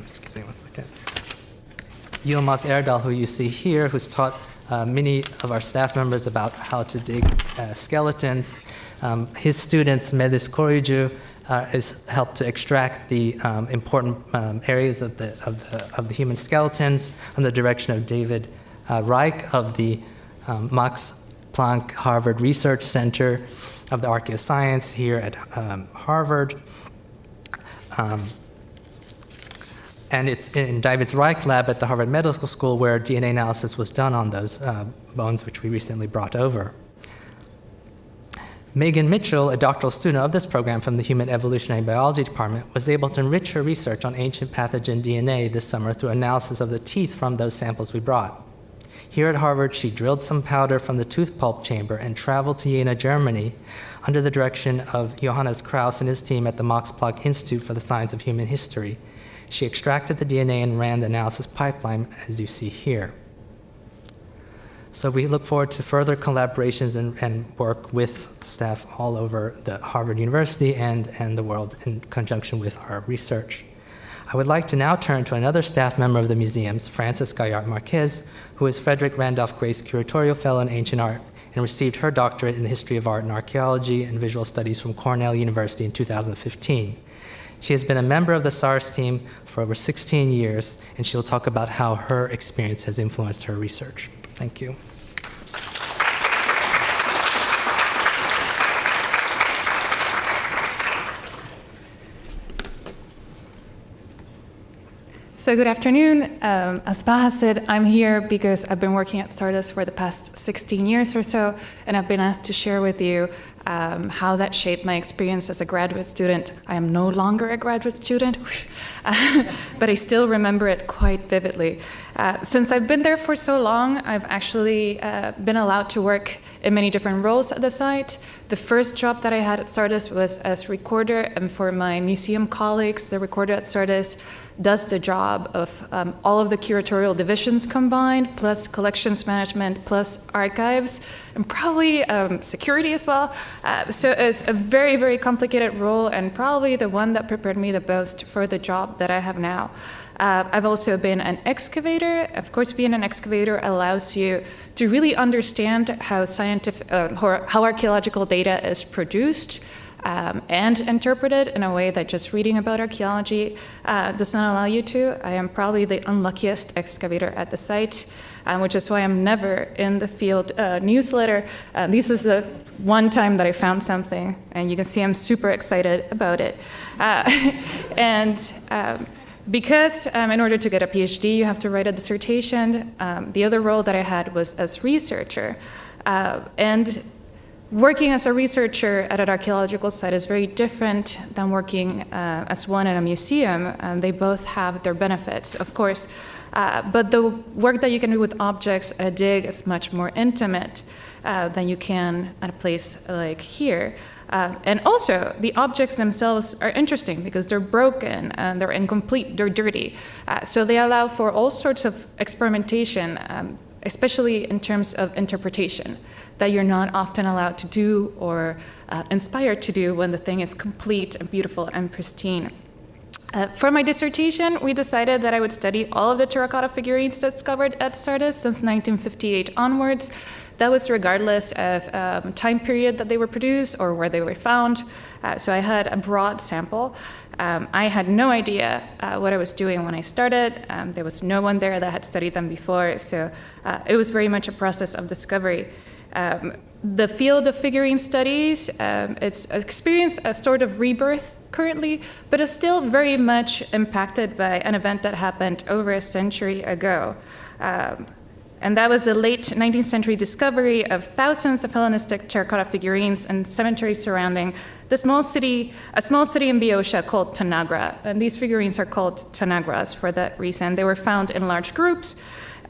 excuse me one second, Yilmaz Erdal, who you see here, who's taught many of our staff members about how to dig skeletons. His students, Melis Koruyucu, has helped to extract the important areas of the human skeletons under the direction of David Reich of the Max Planck Harvard Research Center of the Archaeoscience here at Harvard. And it's in David's Reich lab at the Harvard Medical School where DNA analysis was done on those bones, which we recently brought over. Megan Mitchell, a doctoral student of this program from the Human Evolutionary Biology Department, was able to enrich her research on ancient pathogen DNA this summer through analysis of the teeth from those samples we brought. Here at Harvard, she drilled some powder from the tooth pulp chamber and traveled to Jena, Germany, under the direction of Johannes Krauss and his team at the Max Planck Institute for the Science of Human History. She extracted the DNA and ran the analysis pipeline, as you see here. So we look forward to further collaborations and work with staff all over the Harvard University and the world in conjunction with our research. I would like to now turn to another staff member of the museums, Frances Gaillard Marquez, who is Frederick Randolph Grace Curatorial Fellow in Ancient Art and received her doctorate in the History of Art and Archaeology and Visual Studies from Cornell University in 2015. She has been a member of the SARS team for over 16 years, and she'll talk about how her experience has influenced her research. Thank you. So good afternoon. As Baha said, I'm here because I've been working at Sardis for the past 16 years or so, and I've been asked to share with you how that shaped my experience as a graduate student. I am no longer a graduate student, but I still remember it quite vividly. Since I've been there for so long, I've actually been allowed to work in many different roles at the site. The first job that I had at Sardis was as recorder, and for my museum colleagues, the recorder at Sardis does the job of all of the curatorial divisions combined, plus collections management, plus archives, and probably security as well. So it's a very, very complicated role, and probably the one that prepared me the most for the job that I have now. I've also been an excavator. Of course, being an excavator allows you to really understand how how archaeological data is produced and interpreted in a way that just reading about archaeology does not allow you to. I am probably the unluckiest excavator at the site, which is why I'm never in the field newsletter. This was the one time that I found something, and you can see I'm super excited about it. Because in order to get a PhD, you have to write a dissertation. The other role that I had was as researcher. And working as a researcher at an archaeological site is very different than working as one in a museum. They both have their benefits, of course. But the work that you can do with objects at a dig is much more intimate than you can at a place like here. And also, the objects themselves are interesting because they're broken, and they're incomplete, they're dirty. So they allow for all sorts of experimentation, especially in terms of interpretation, that you're not often allowed to do or inspired to do when the thing is complete and beautiful and pristine. For my dissertation, we decided that I would study all of the terracotta figurines discovered at Sardis since 1958 onwards. That was regardless of time period that they were produced or where they were found. So I had a broad sample. I had no idea what I was doing when I started. There was no one there that had studied them before, so it was very much a process of discovery. The field of figurine studies, it's experienced a sort of rebirth currently, but is still very much impacted by an event that happened over a century ago. And that was the late 19th century discovery of thousands of Hellenistic terracotta figurines in cemeteries surrounding a small city in Boeotia called Tanagra. And these figurines are called Tanagras for that reason. They were found in large groups,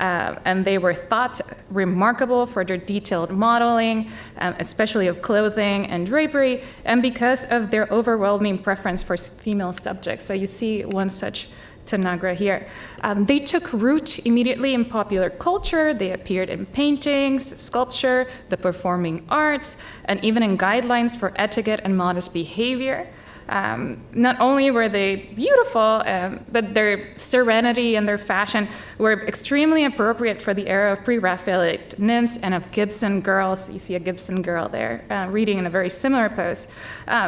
and they were thought remarkable for their detailed modeling, especially of clothing and drapery, and because of their overwhelming preference for female subjects. So you see one such Tanagra here. They took root immediately in popular culture. They appeared in paintings, sculpture, the performing arts, and even in guidelines for etiquette and modest behavior. Not only were they beautiful, but their serenity and their fashion were extremely appropriate for the era of pre-Raphaelite nymphs and of Gibson girls. You see a Gibson girl there, reading in a very similar pose.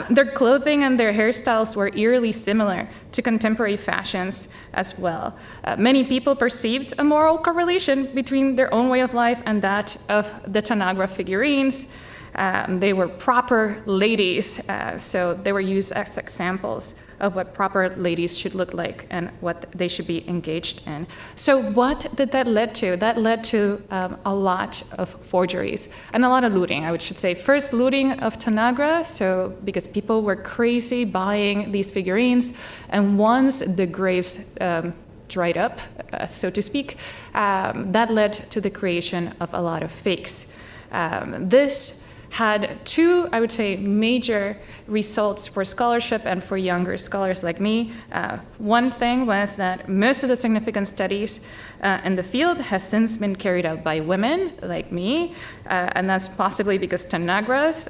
Their clothing and their hairstyles were eerily similar to contemporary fashions as well. Many people perceived a moral correlation between their own way of life and that of the Tanagra figurines. They were proper ladies, so they were used as examples of what proper ladies should look like and what they should be engaged in. So what did that lead to? That led to a lot of forgeries and a lot of looting, I should say. First, looting of Tanagra, so because people were crazy buying these figurines, and once the graves dried up, so to speak, that led to the creation of a lot of fakes. This had two, I would say, major results for scholarship and for younger scholars like me. One thing was that most of the significant studies in the field has since been carried out by women like me, and that's possibly because Tanagras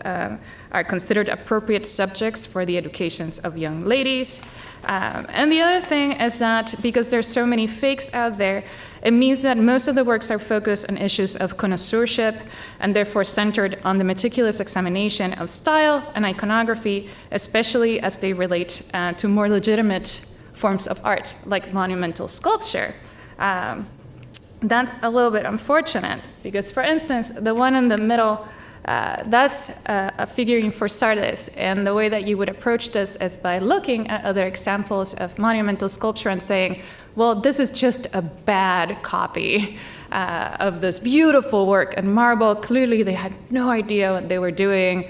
are considered appropriate subjects for the educations of young ladies. And the other thing is that because there's so many fakes out there, it means that most of the works are focused on issues of connoisseurship and therefore centered on the meticulous examination of style and iconography, especially as they relate to more legitimate forms of art, like monumental sculpture. That's a little bit unfortunate because, for instance, the one in the middle, that's a figurine for Sardis, and the way that you would approach this is by looking at other examples of monumental sculpture and saying, well, this is just a bad copy of this beautiful work in marble. Clearly, they had no idea what they were doing.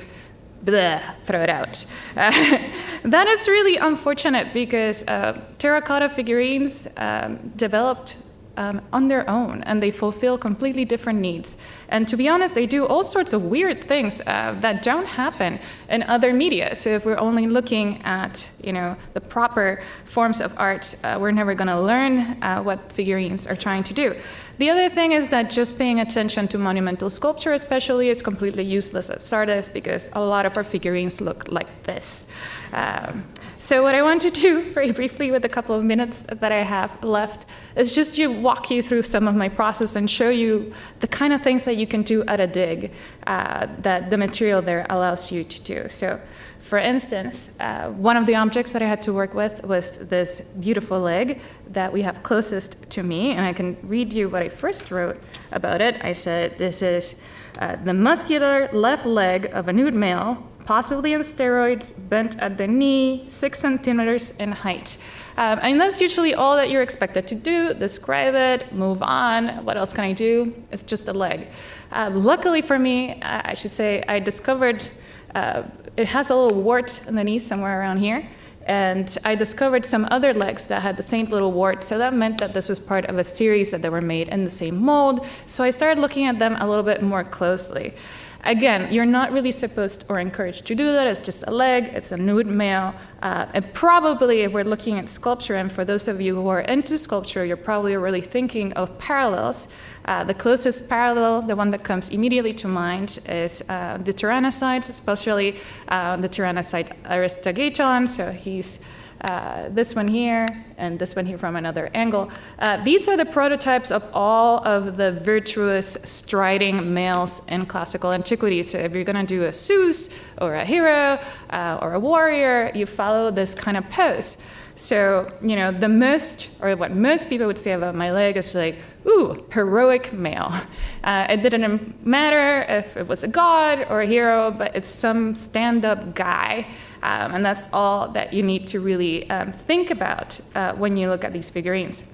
Bleh, throw it out. That is really unfortunate because terracotta figurines developed on their own, and they fulfill completely different needs. And to be honest, they do all sorts of weird things that don't happen in other media. So if we're only looking at, the proper forms of art, we're never going to learn what figurines are trying to do. The other thing is that just paying attention to monumental sculpture especially is completely useless at Sardis because a lot of our figurines look like this. So what I want to do very briefly with the couple of minutes that I have left is just to walk you through some of my process and show you the kind of things that you can do at a dig that the material there allows you to do. So for instance, one of the objects that I had to work with was this beautiful leg that we have closest to me, and I can read you what I first wrote about it. I said, this is the muscular left leg of a nude male, possibly on steroids, bent at the knee, 6 centimeters in height. And that's usually all that you're expected to do, describe it, move on. What else can I do? It's just a leg. Luckily for me, I should say, I discovered it has a little wart on the knee somewhere around here. And I discovered some other legs that had the same little wart, so that meant that this was part of a series that they were made in the same mold. So I started looking at them a little bit more closely. Again, you're not really supposed or encouraged to do that. It's just a leg, it's a nude male. And probably if we're looking at sculpture, and for those of you who are into sculpture, you're probably really thinking of parallels. The closest parallel, the one that comes immediately to mind, is the Tyrannosaurs, especially the Tyrannosaur Aristogaton. So he's this one here and this one here from another angle. These are the prototypes of all of the virtuous striding males in classical antiquity. So if you're going to do a Zeus or a hero or a warrior, you follow this kind of pose. So, the most, or what most people would say about my leg is like, ooh, heroic male. It didn't matter if it was a god or a hero, but it's some stand-up guy. And that's all that you need to really think about when you look at these figurines.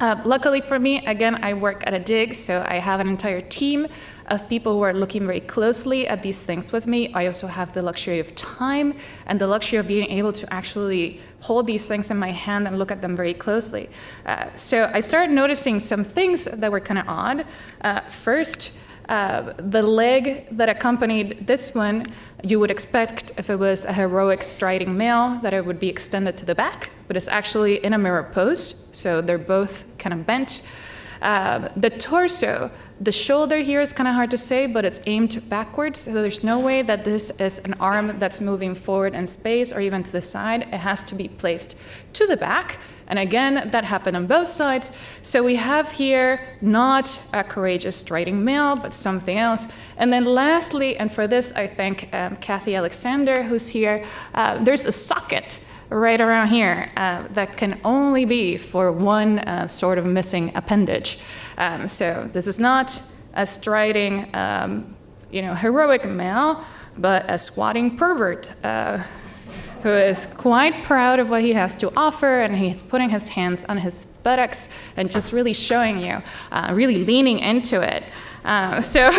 Luckily for me, again, I work at a dig, so I have an entire team of people who are looking very closely at these things with me. I also have the luxury of time and the luxury of being able to actually hold these things in my hand and look at them very closely. So I started noticing some things that were kind of odd. First, the leg that accompanied this one, you would expect if it was a heroic striding male that it would be extended to the back, but it's actually in a mirror pose, so they're both kind of bent. The torso, the shoulder here is kind of hard to say, but it's aimed backwards, so there's no way that this is an arm that's moving forward in space or even to the side. It has to be placed to the back. And again, that happened on both sides. So we have here not a courageous striding male, but something else. And then lastly, and for this I thank Kathy Alexander, who's here, there's a socket right around here that can only be for one sort of missing appendage. So this is not a striding heroic male, but a squatting pervert who is quite proud of what he has to offer, and he's putting his hands on his buttocks and just really showing you, really leaning into it. So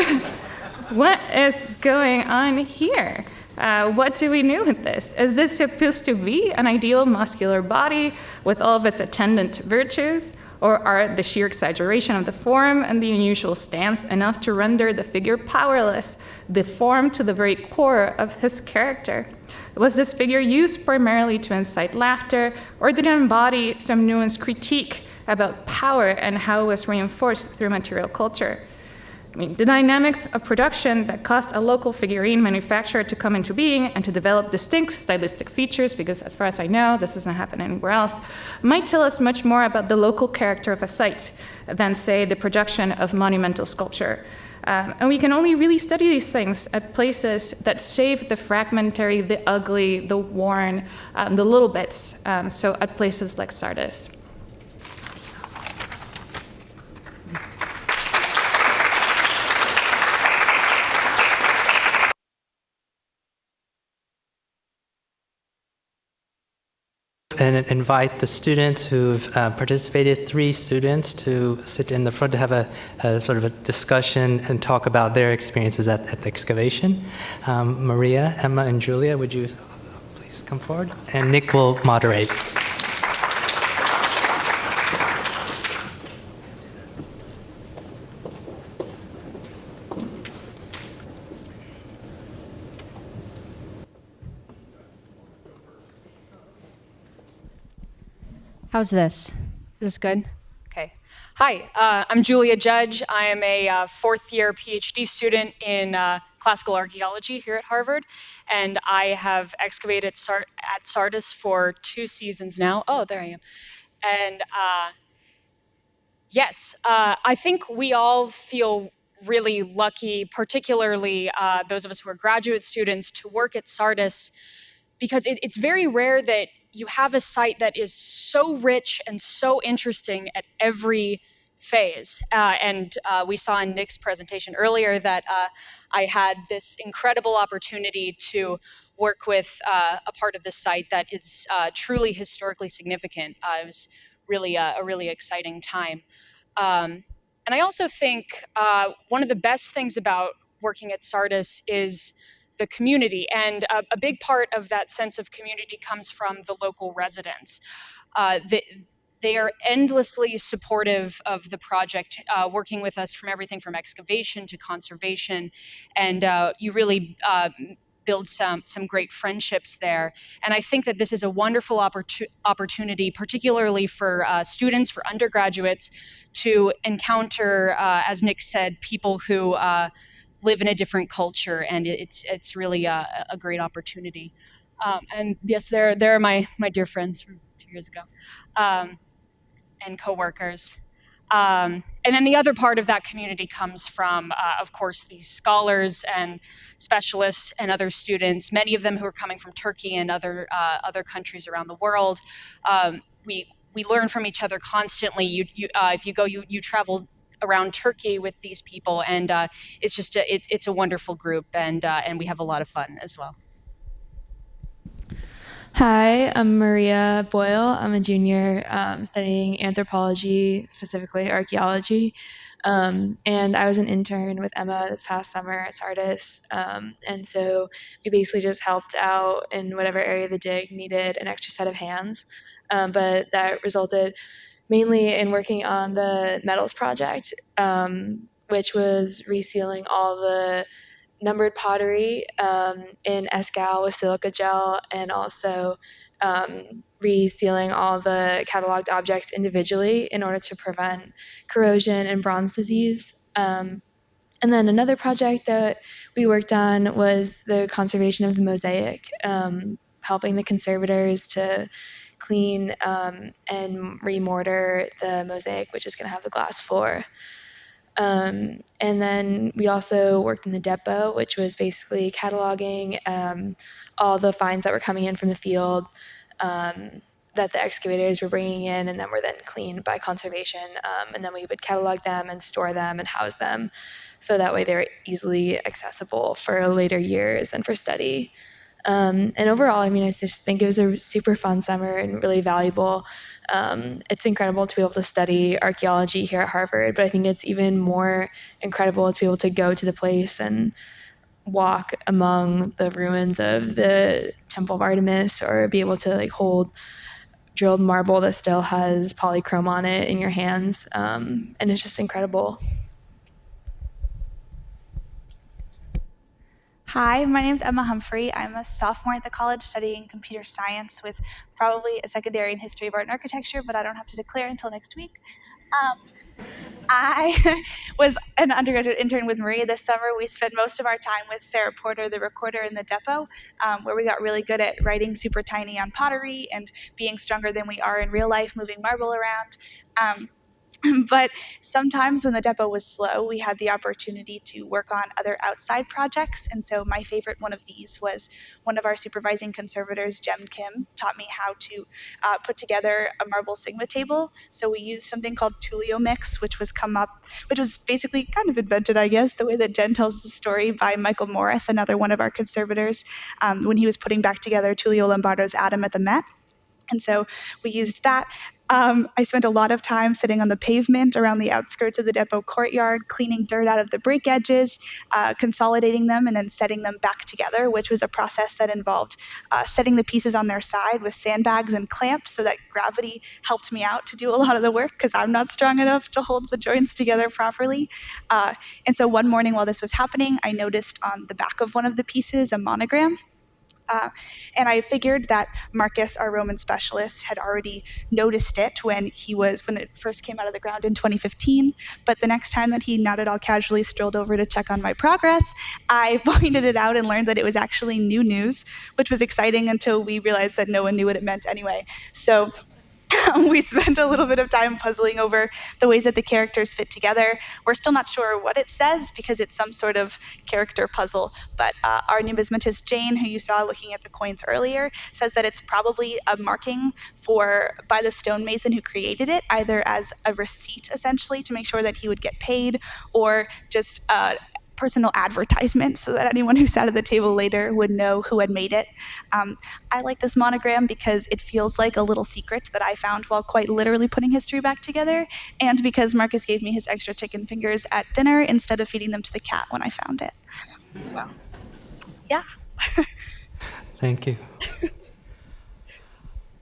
what is going on here? What do we do with this? Is this supposed to be an ideal muscular body with all of its attendant virtues? Or are the sheer exaggeration of the form and the unusual stance enough to render the figure powerless, deformed to the very core of his character? Was this figure used primarily to incite laughter, or did it embody some nuanced critique about power and how it was reinforced through material culture? The dynamics of production that caused a local figurine manufacturer to come into being and to develop distinct stylistic features, because as far as I know, this doesn't happen anywhere else, might tell us much more about the local character of a site than, say, the production of monumental sculpture. And we can only really study these things at places that save the fragmentary, the ugly, the worn, the little bits, so at places like Sardis. And invite the students who've participated, 3 students, to sit in the front to have a sort of a discussion and talk about their experiences at the excavation. Maria, Emma, and Julia, would you please come forward? And Nick will moderate. How's this? Is this good? Okay. Hi, I'm Julia Judge. I am a fourth-year PhD student in classical archaeology here at Harvard, and I have excavated at Sardis for 2 seasons now. Oh, there I am. And yes, I think we all feel really lucky, particularly those of us who are graduate students, to work at Sardis, because it's very rare that you have a site that is so rich and so interesting at every phase. And we saw in Nick's presentation earlier that I had this incredible opportunity to work with a part of the site that is truly historically significant. It was really a really exciting time. And I also think one of the best things about working at Sardis is the community, and a big part of that sense of community comes from the local residents. They are endlessly supportive of the project, working with us from everything from excavation to conservation, and you really build some great friendships there. And I think that this is a wonderful opportunity, particularly for students, for undergraduates, to encounter, as Nick said, people who live in a different culture, and it's really a great opportunity. And yes, there are my dear friends from 2 years ago, and coworkers. And then the other part of that community comes from, of course, these scholars and specialists and other students, many of them who are coming from Turkey and other countries around the world. We learn from each other constantly. If you go, you travel around Turkey with these people, and it's just it's a wonderful group, and we have a lot of fun as well. Hi, I'm Maria Boyle. I'm a junior studying anthropology, specifically archaeology. And I was an intern with Emma this past summer at Sardis. And so we basically just helped out in whatever area the dig needed an extra set of hands. But that resulted mainly in working on the metals project, which was resealing all the numbered pottery in Escal with silica gel, and also resealing all the cataloged objects individually in order to prevent corrosion and bronze disease. And then another project that we worked on was the conservation of the mosaic, helping the conservators to clean and remortar the mosaic, which is going to have the glass floor. And then we also worked in the depot, which was basically cataloging all the finds that were coming in from the field, that the excavators were bringing in, and then were then cleaned by conservation. And then we would catalog them and store them and house them, so that way they were easily accessible for later years and for study. And overall, I mean, I just think it was a super fun summer and really valuable. It's incredible to be able to study archaeology here at Harvard, but I think it's even more incredible to be able to go to the place and walk among the ruins of the Temple of Artemis, or be able to like hold drilled marble that still has polychrome on it in your hands. And it's just incredible. Hi, my name is Emma Humphrey. I'm a sophomore at the college studying computer science with probably a secondary in history of art and architecture, but I don't have to declare until next week. I was an undergraduate intern with Maria this summer. We spent most of our time with Sarah Porter, the recorder in the depot, where we got really good at writing super tiny on pottery and being stronger than we are in real life, moving marble around. But sometimes when the depot was slow, we had the opportunity to work on other outside projects. And so my favorite one of these was one of our supervising conservators, Jem Kim, taught me how to put together a marble sigma table. So we used something called Tullio mix, which was basically kind of invented, I guess, the way that Jen tells the story, by Michael Morris, another one of our conservators, when he was putting back together Tullio Lombardo's Adam at the Met. And so we used that. I spent a lot of time sitting on the pavement around the outskirts of the depot courtyard, cleaning dirt out of the break edges, consolidating them, and then setting them back together, which was a process that involved setting the pieces on their side with sandbags and clamps so that gravity helped me out to do a lot of the work, because I'm not strong enough to hold the joints together properly. And so one morning while this was happening, I noticed on the back of one of the pieces a monogram. And I figured that Marcus, our Roman specialist, had already noticed it when it first came out of the ground in 2015. But the next time that he not at all casually strolled over to check on my progress, I pointed it out and learned that it was actually new news, which was exciting until we realized that no one knew what it meant anyway. So we spent a little bit of time puzzling over the ways that the characters fit together. We're still not sure what it says because it's some sort of character puzzle, but our numismatist Jane, who you saw looking at the coins earlier, says that it's probably a marking by the stonemason who created it, either as a receipt essentially to make sure that he would get paid, or just personal advertisement so that anyone who sat at the table later would know who had made it. I like this monogram because it feels like a little secret that I found while quite literally putting history back together, and because Marcus gave me his extra chicken fingers at dinner instead of feeding them to the cat when I found it. So, yeah. Thank you.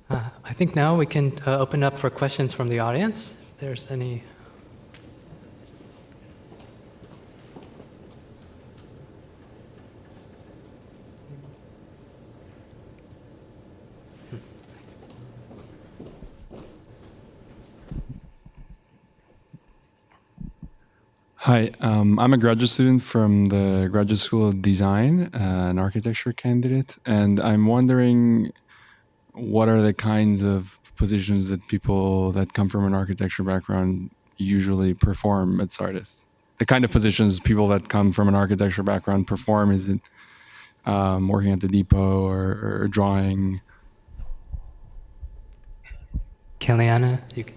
I think now we can open up for questions from the audience, if there's any. Hi, I'm a graduate student from the Graduate School of Design, an architecture candidate, and I'm wondering what are the kinds of positions that people that come from an architecture background usually perform at Sardis? The kind of positions people that come from an architecture background perform, is it working at the depot or drawing? Kiliana, you can.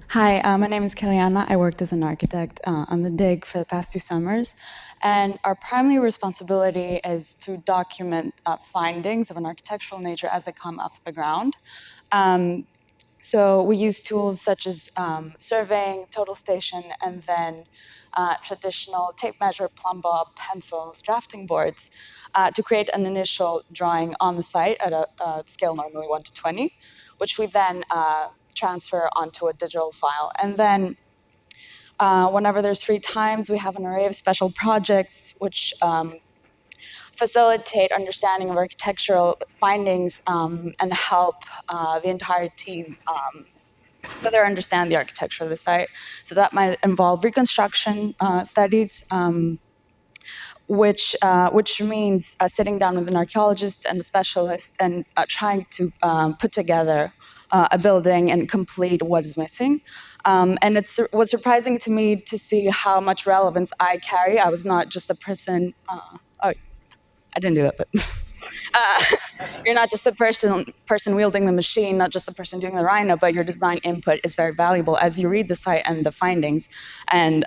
Hi, my name is Kiliana. I worked as an architect on the dig for the past 2 summers. And our primary responsibility is to document findings of an architectural nature as they come off the ground. So we use tools such as surveying, total station, and then traditional tape measure, plumb bob, pencils, drafting boards to create an initial drawing on the site at a scale normally 1:20, which we then transfer onto a digital file. And then whenever there's free times, we have an array of special projects which facilitate understanding of architectural findings and help the entire team further understand the architecture of the site. So that might involve reconstruction studies, which means sitting down with an archaeologist and a specialist and trying to put together a building and complete what is missing. And it was surprising to me to see how much relevance I carry. I was not just a person, I didn't do that, but You're not just the person wielding the machine, not just the person doing the rhino, but your design input is very valuable as you read the site and the findings. And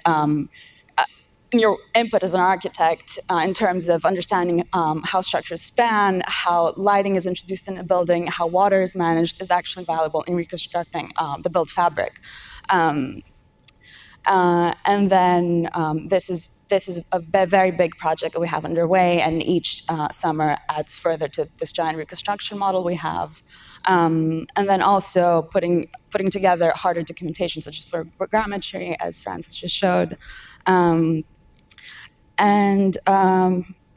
your input as an architect in terms of understanding how structures span, how lighting is introduced in a building, how water is managed is actually valuable in reconstructing the built fabric. And then this is a very big project that we have underway, and each summer adds further to this giant reconstruction model we have. And then also putting together harder documentation, such as for grammetry, as Francis just showed, and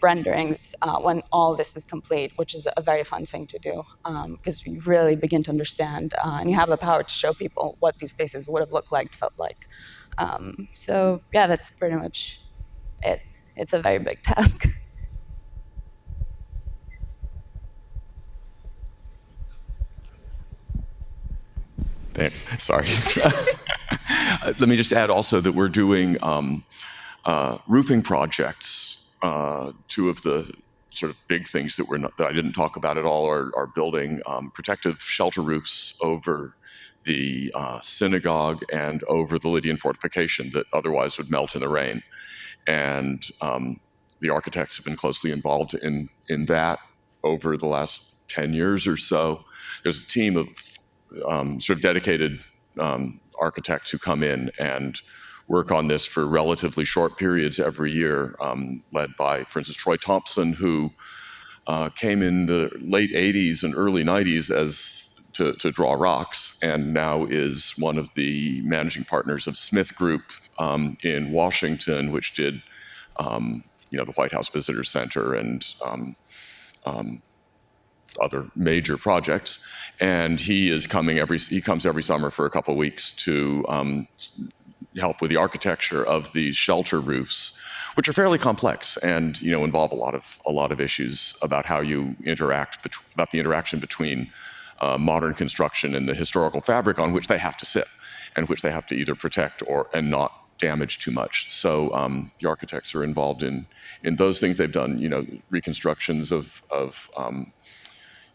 renderings when all this is complete, which is a very fun thing to do, because you really begin to understand, and you have the power to show people what these spaces would have looked like, felt like. So yeah, that's pretty much it. It's a very big task. Thanks. Sorry. Let me just add also that we're doing roofing projects. Two of the sort of big things that I didn't talk about at all are building protective shelter roofs over the synagogue and over the Lydian fortification that otherwise would melt in the rain. And the architects have been closely involved in that over the last 10 years or so. There's a team of sort of dedicated architects who come in and work on this for relatively short periods every year, led by, for instance, Troy Thompson, who came in the late 80s and early 90s to draw rocks, and now is one of the managing partners of Smith Group in Washington, which did the White House Visitor Center and other major projects. And he comes every summer for a couple of weeks to help with the architecture of these shelter roofs, which are fairly complex and involve a lot of issues about how you about the interaction between modern construction and the historical fabric on which they have to sit, and which they have to either protect and not damage too much. So the architects are involved in those things. They've done reconstructions of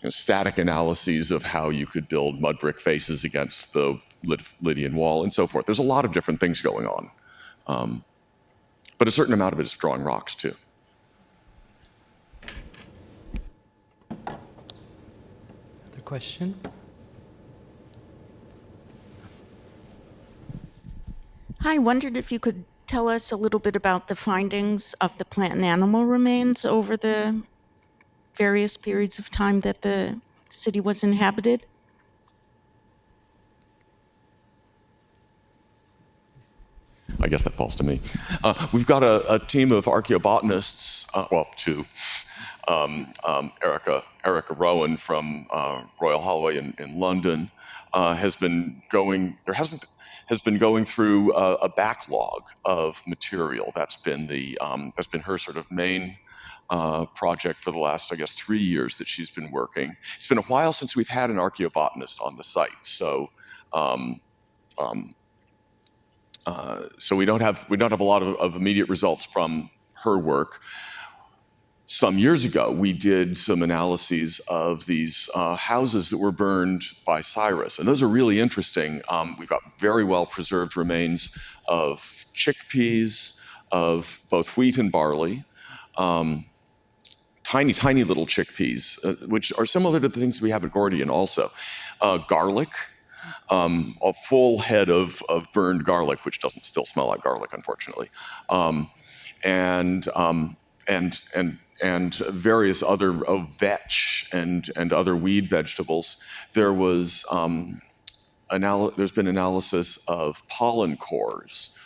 static analyses of how you could build mud brick faces against the Lydian wall and so forth. There's a lot of different things going on. But a certain amount of it is drawing rocks too. Other question? I wondered if you could tell us a little bit about the findings of the plant and animal remains over the various periods of time that the city was inhabited. I guess that falls to me. We've got a team of archaeobotanists, two. Erica Rowan from Royal Holloway in London has been going through a backlog of material. That's been her sort of main project for the last, 3 years that she's been working. It's been a while since we've had an archaeobotanist on the site, so we don't have a lot of immediate results from her work. Some years ago, we did some analyses of these houses that were burned by Cyrus, and those are really interesting. We've got very well preserved remains of chickpeas, of both wheat and barley. Tiny little chickpeas, which are similar to the things we have at Gordian also. Garlic, a full head of burned garlic, which doesn't still smell like garlic, unfortunately. And various other vetch and other weed vegetables. There's been analysis of pollen cores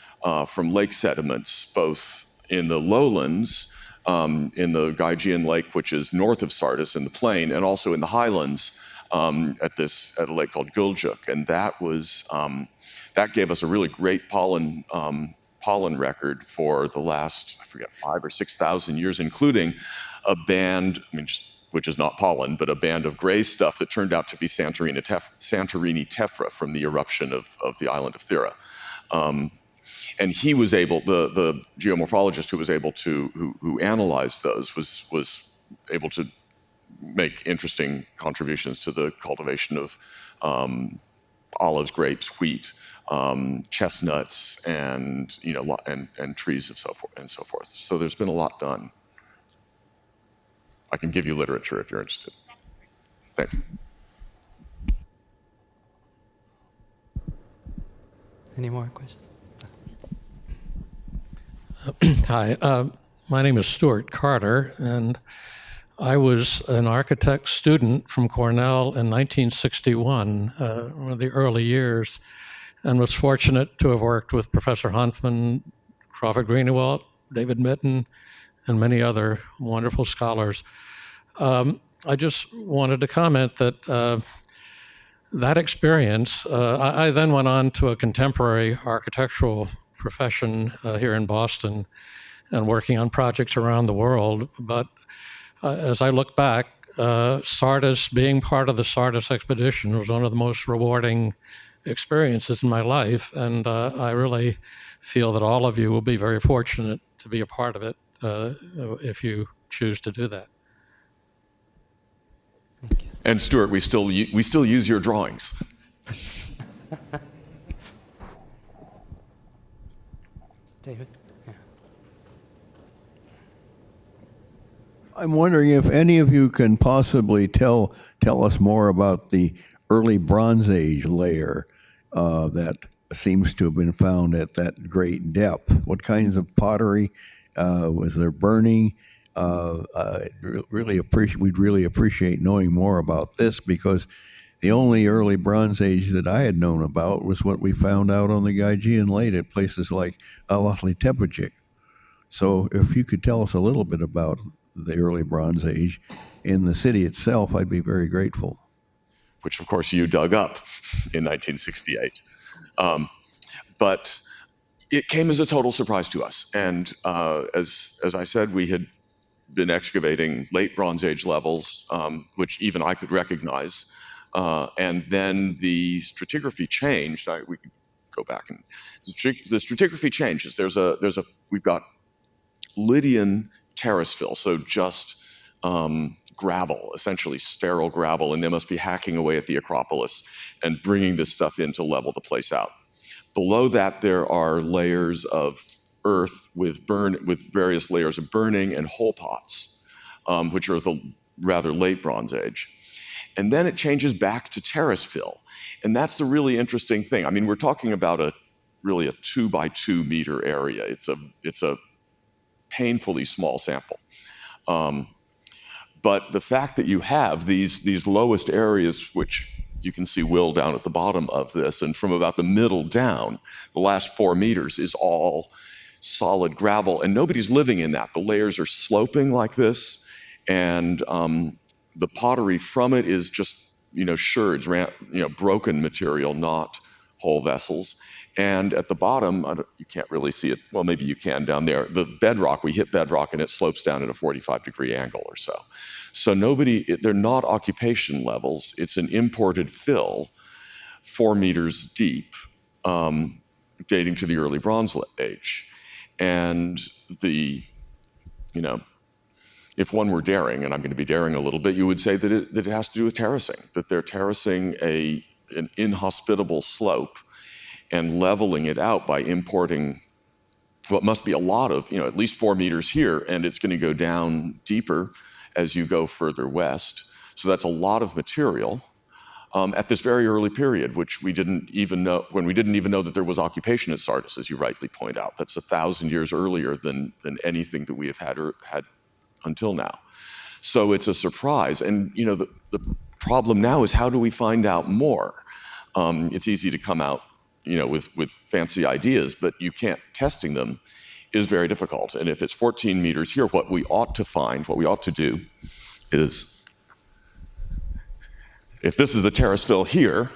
from lake sediments, both in the lowlands, in the Gygean Lake, which is north of Sardis in the plain, and also in the highlands at a lake called Guljuk. And that gave us a really great pollen record for the last, 5,000 or 6,000 years, including a band, which is not pollen, but a band of gray stuff that turned out to be Santorini tephra from the eruption of the island of Thera. And he was able, the geomorphologist who analyzed those was able to make interesting contributions to the cultivation of olives, grapes, wheat, chestnuts, and and trees and so forth. So there's been a lot done. I can give you literature if you're interested. Thanks. Any more questions? Hi, my name is Stuart Carter, and I was an architect student from Cornell in 1961, one of the early years, and was fortunate to have worked with Professor Hanfmann, Crawford Greenewalt, David Mitten, and many other wonderful scholars. I just wanted to comment that that experience, I then went on to a contemporary architectural profession here in Boston and working on projects around the world. But as I look back, Sardis, being part of the Sardis expedition, was one of the most rewarding experiences in my life. And I really feel that all of you will be very fortunate to be a part of it if you choose to do that. And Stuart, we still use your drawings. David? Yeah. I'm wondering if any of you can possibly tell us more about the early Bronze Age layer that seems to have been found at that great depth. What kinds of pottery was there burning? We'd really appreciate knowing more about this, because the only early Bronze Age that I had known about was what we found out on the Gygean Lake at places like Alatli-Tepejik. So if you could tell us a little bit about the early Bronze Age in the city itself, I'd be very grateful. Which, of course, you dug up in 1968. But it came as a total surprise to us. And as I said, we had been excavating late Bronze Age levels, which even I could recognize. And then the stratigraphy changed. We could go back and the stratigraphy changes. We've got Lydian terrace fill, so just gravel, essentially sterile gravel, and they must be hacking away at the Acropolis and bringing this stuff in to level the place out. Below that, there are layers of earth with various layers of burning and hole pots, which are the rather late Bronze Age. And then it changes back to terrace fill. And that's the really interesting thing. I mean, we're talking about really a 2 by 2 meter area. It's a painfully small sample. But the fact that you have these lowest areas, which you can see Will down at the bottom of this, and from about the middle down, the last 4 meters is all solid gravel, and nobody's living in that. The layers are sloping like this, and the pottery from it is just, sherds, broken material, not whole vessels. And at the bottom, you can't really see it. Well, maybe you can down there. The bedrock, we hit bedrock, and it slopes down at a 45-degree angle or so. So they're not occupation levels. It's an imported fill, 4 meters deep, dating to the early Bronze Age. And if one were daring, and I'm going to be daring a little bit, you would say that it has to do with terracing, that they're terracing an inhospitable slope and leveling it out by importing what must be a lot of, at least 4 meters here, and it's going to go down deeper as you go further west. So that's a lot of material at this very early period, which we didn't even know that there was occupation at Sardis, as you rightly point out. That's 1,000 years earlier than anything that we have had until now. So it's a surprise. And the problem now is, how do we find out more? It's easy to come out with fancy ideas, but testing them is very difficult. And if it's 14 meters here, what we ought to do is, if this is the terrace fill here,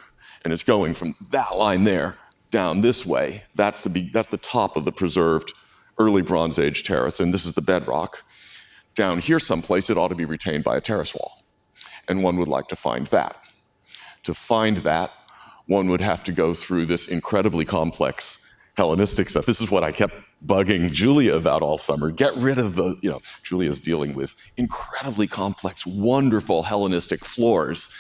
and it's going from that line there down this way, that's the top of the preserved early Bronze Age terrace, and this is the bedrock. Down here someplace, it ought to be retained by a terrace wall. And one would like to find that. To find that, one would have to go through this incredibly complex Hellenistic stuff. This is what I kept bugging Julia about all summer. Get rid of the, Julia's dealing with incredibly complex, wonderful Hellenistic floors.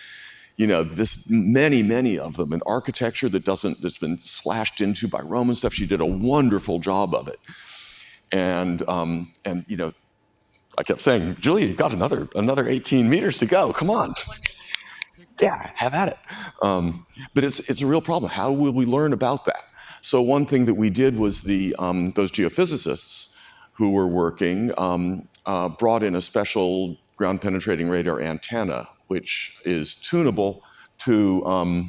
This many of them, an architecture that's been slashed into by Roman stuff. She did a wonderful job of it. And I kept saying, Julia, you've got another 18 meters to go. Come on. Yeah, have at it. But it's a real problem. How will we learn about that? So one thing that we did was those geophysicists who were working brought in a special ground-penetrating radar antenna, which is tunable to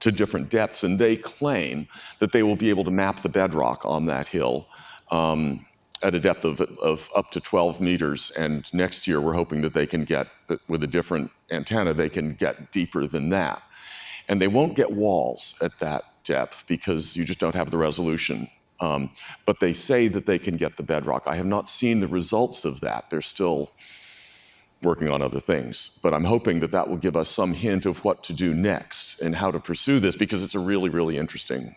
different depths, and they claim that they will be able to map the bedrock on that hill at a depth of up to 12 meters, and next year we're hoping that they can get, with a different antenna, they can get deeper than that. And they won't get walls at that depth because you just don't have the resolution. But they say that they can get the bedrock. I have not seen the results of that. They're still working on other things. But I'm hoping that will give us some hint of what to do next and how to pursue this, because it's a really, really interesting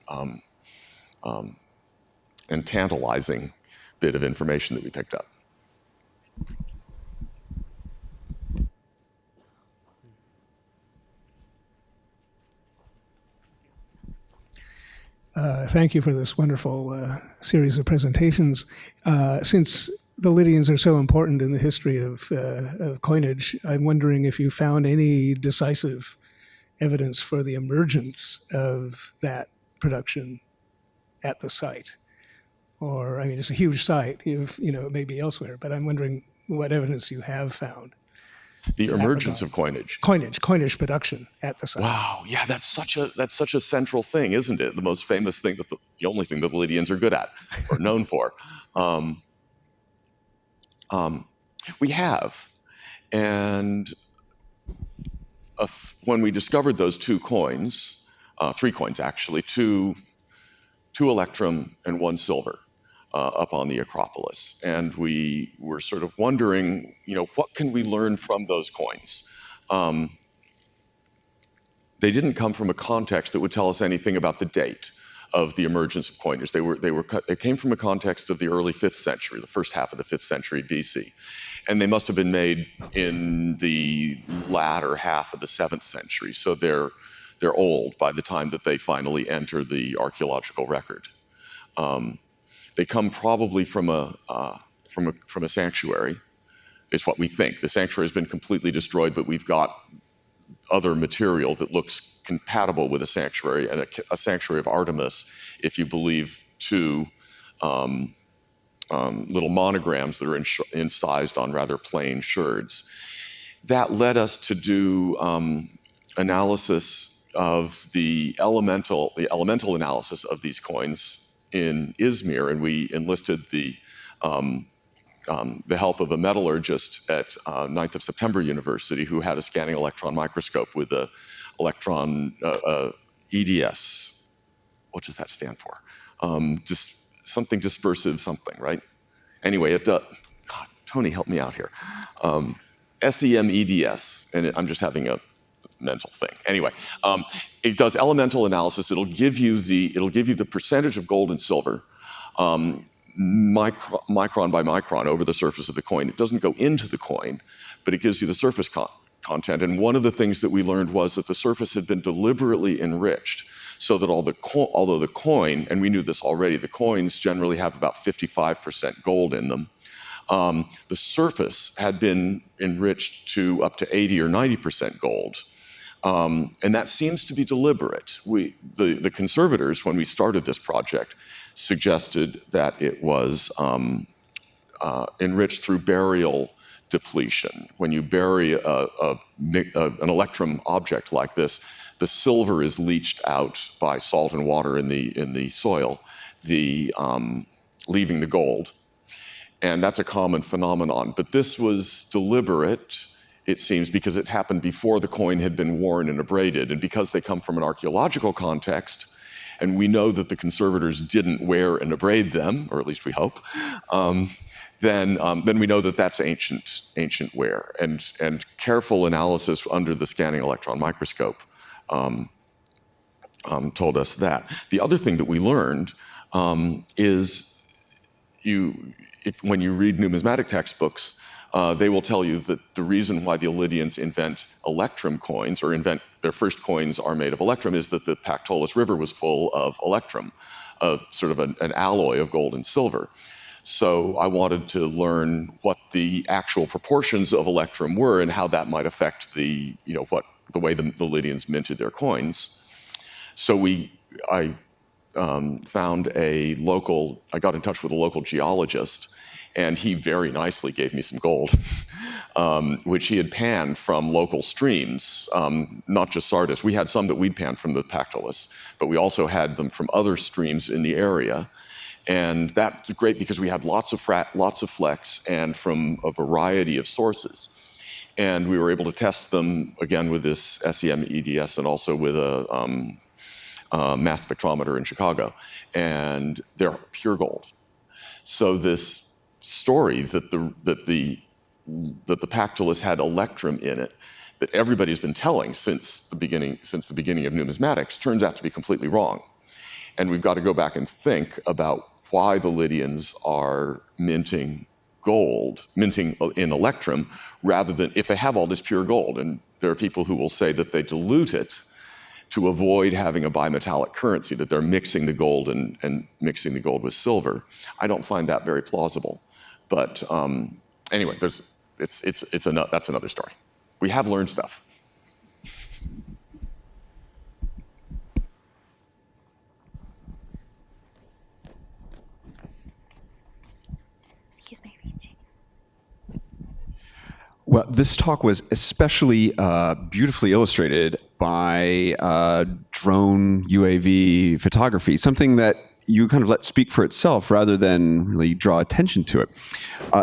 and tantalizing bit of information that we picked up. Thank you for this wonderful series of presentations. Since the Lydians are so important in the history of coinage, I'm wondering if you found any decisive evidence for the emergence of that production at the site. Or, I mean, it's a huge site, it may be elsewhere, but I'm wondering what evidence you have found. The emergence of coinage. Coinage production at the site. Wow, yeah, that's such a central thing, isn't it? The most famous thing, the only thing that the Lydians are good at, or known for. We have, and when we discovered those two coins, 3 coins actually, two electrum and 1 silver, up on the Acropolis. And we were sort of wondering, what can we learn from those coins? They didn't come from a context that would tell us anything about the date of the emergence of coinage. They came from a context of the early 5th century, the first half of the 5th century BC. And they must have been made in the latter half of the 7th century. So they're old by the time that they finally enter the archaeological record. They come probably from a sanctuary, is what we think. The sanctuary has been completely destroyed, but we've got other material that looks compatible with a sanctuary, and a sanctuary of Artemis, if you believe 2 little monograms that are incised on rather plain sherds. That led us to do analysis of the elemental analysis of these coins in Izmir, and we enlisted the help of a metallurgist at 9th of September University who had a scanning electron microscope with a electron EDS. What does that stand for? Just something dispersive something, right? Anyway, it does. God, Tony, help me out here. SEM-EDS, and I'm just having a mental thing. Anyway, it does elemental analysis. It'll give you the percentage of gold and silver, micron by micron over the surface of the coin. It doesn't go into the coin, but it gives you the surface content. And one of the things that we learned was that the surface had been deliberately enriched so that although the coin, and we knew this already, the coins generally have about 55% gold in them. The surface had been enriched to up to 80 or 90% gold. And that seems to be deliberate. The conservators, when we started this project, suggested that it was enriched through burial depletion. When you bury an electrum object like this, the silver is leached out by salt and water in the soil, leaving the gold. And that's a common phenomenon. But this was deliberate, it seems, because it happened before the coin had been worn and abraded. And because they come from an archaeological context, and we know that the conservators didn't wear and abrade them, or at least we hope, then we know that that's ancient wear. And careful analysis under the scanning electron microscope told us that. The other thing that we learned is when you read numismatic textbooks, they will tell you that the reason why the Lydians invent electrum coins, or invent their first coins are made of electrum, is that the Pactolus River was full of electrum, sort of an alloy of gold and silver. So I wanted to learn what the actual proportions of electrum were and how that might affect the way the Lydians minted their coins. So I found I got in touch with a local geologist, and he very nicely gave me some gold, which he had panned from local streams, not just Sardis. We had some that we'd panned from the Pactolus, but we also had them from other streams in the area. And that's great because we had lots of flecks and from a variety of sources. And we were able to test them, again, with this SEM EDS and also with a mass spectrometer in Chicago. And they're pure gold. So this story that the Pactolus had electrum in it, that everybody's been telling since the beginning of numismatics, turns out to be completely wrong. And we've got to go back and think about why the Lydians are minting in electrum, rather than, if they have all this pure gold, and there are people who will say that they dilute it to avoid having a bimetallic currency, that they're mixing the gold and mixing the gold with silver. I don't find that very plausible. But anyway, that's another story. We have learned stuff. Excuse me, Reggie. Well, this talk was especially beautifully illustrated by drone UAV photography, something that you kind of let speak for itself rather than really draw attention to it.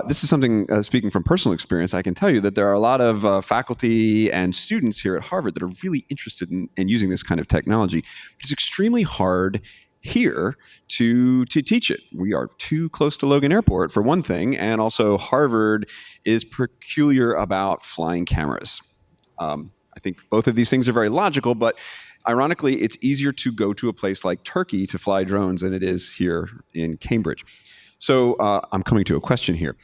This is something, speaking from personal experience, I can tell you that there are a lot of faculty and students here at Harvard that are really interested in using this kind of technology. It's extremely hard here to teach it. We are too close to Logan Airport, for one thing, and also Harvard is peculiar about flying cameras. I think both of these things are very logical, but ironically, it's easier to go to a place like Turkey to fly drones than it is here in Cambridge. So I'm coming to a question here.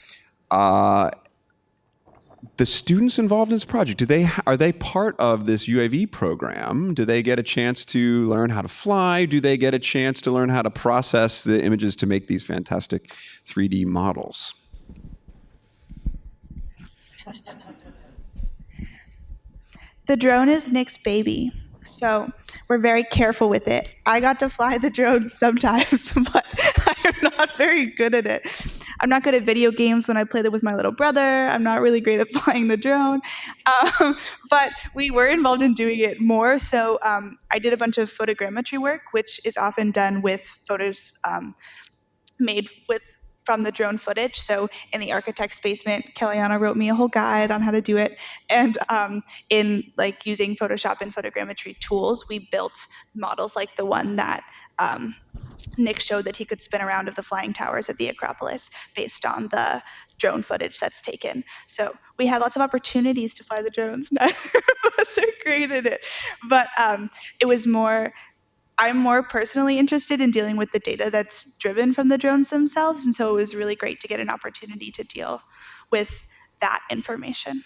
The students involved in this project, are they part of this UAV program? Do they get a chance to learn how to fly? Do they get a chance to learn how to process the images to make these fantastic 3D models? The drone is Nick's baby, so we're very careful with it. I got to fly the drone sometimes, but I am not very good at it. I'm not good at video games when I play them with my little brother. I'm not really great at flying the drone, but we were involved in doing it more. So I did a bunch of photogrammetry work, which is often done with photos made from the drone footage. So in the architect's basement, Kellyanna wrote me a whole guide on how to do it. And in using Photoshop and photogrammetry tools, we built models like the one that Nick showed that he could spin around of the flying towers at the Acropolis based on the drone footage that's taken. So we had lots of opportunities to fly the drones. Neither of us are great at it. But it was more, I'm more personally interested in dealing with the data that's driven from the drones themselves. And so it was really great to get an opportunity to deal with that information.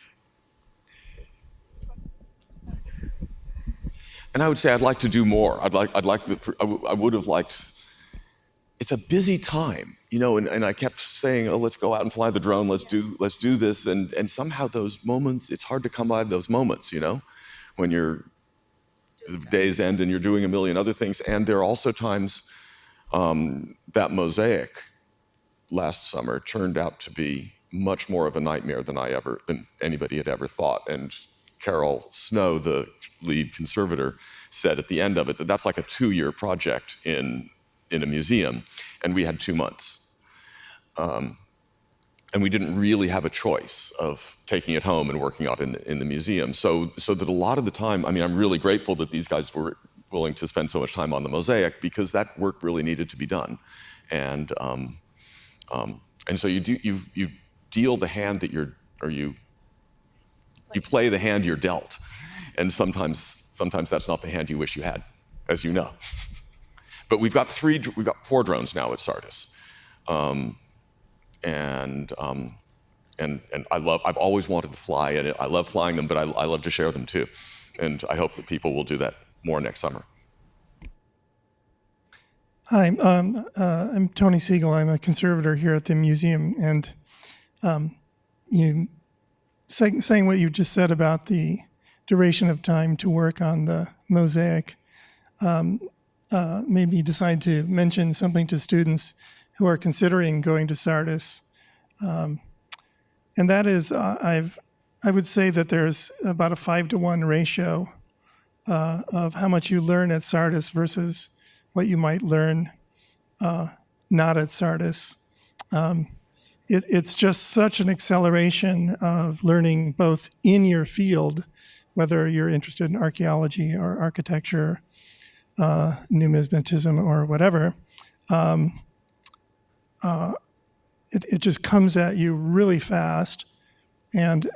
And I would say I'd like to do more. I would have liked. It's a busy time, and I kept saying, "Oh, let's go out and fly the drone. Let's do this." And somehow those moments, it's hard to come by those moments, when the days end and you're doing a million other things. And there are also times that mosaic last summer turned out to be much more of a nightmare than anybody had ever thought. And Carol Snow, the lead conservator, said at the end of it that that's like a 2-year project in a museum, and we had 2 months. And we didn't really have a choice of taking it home and working out in the museum. So that a lot of the time, I'm really grateful that these guys were willing to spend so much time on the mosaic, because that work really needed to be done. And so you deal the hand that you play the hand you're dealt, and sometimes that's not the hand you wish you had. as you know. But we've got 4 drones now at Sardis. And I've always wanted to fly it. I love flying them, but I love to share them too. And I hope that people will do that more next summer. Hi, I'm Tony Siegel. I'm a conservator here at the museum, and you saying what you just said about the duration of time to work on the mosaic made me decide to mention something to students who are considering going to Sardis, and that is I would say that there's about a 5-to-1 ratio of how much you learn at Sardis versus what you might learn not at Sardis. It's just such an acceleration of learning both in your field, whether you're interested in archaeology or architecture, numismatism or whatever. It just comes at you really fast. And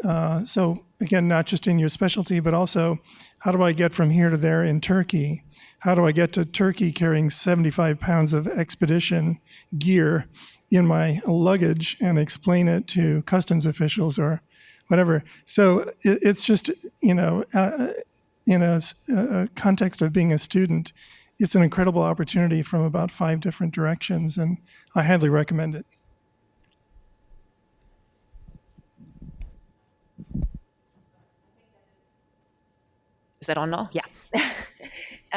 so again, not just in your specialty, but also how do I get from here to there in Turkey? How do I get to Turkey carrying 75 pounds of expedition gear in my luggage and explain it to customs officials or whatever? So it's just, in a context of being a student, it's an incredible opportunity from about 5 different directions, and I highly recommend it. Is that on now? Yeah.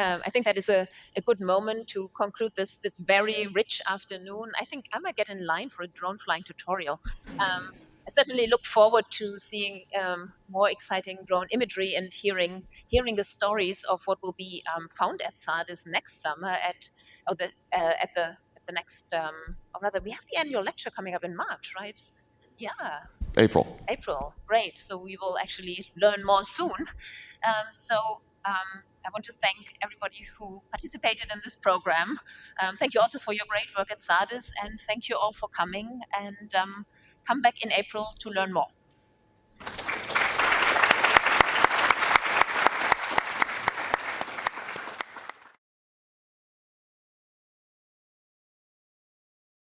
I think that is a good moment to conclude this very rich afternoon. I think I might get in line for a drone flying tutorial. I certainly look forward to seeing more exciting drone imagery and hearing the stories of what will be found at Sardis next summer at the next, or rather, we have the annual lecture coming up in March, right? Yeah. April. Great. So we will actually learn more soon. I want to thank everybody who participated in this program. Thank you also for your great work at Sardis, and thank you all for coming, and come back in April to learn more.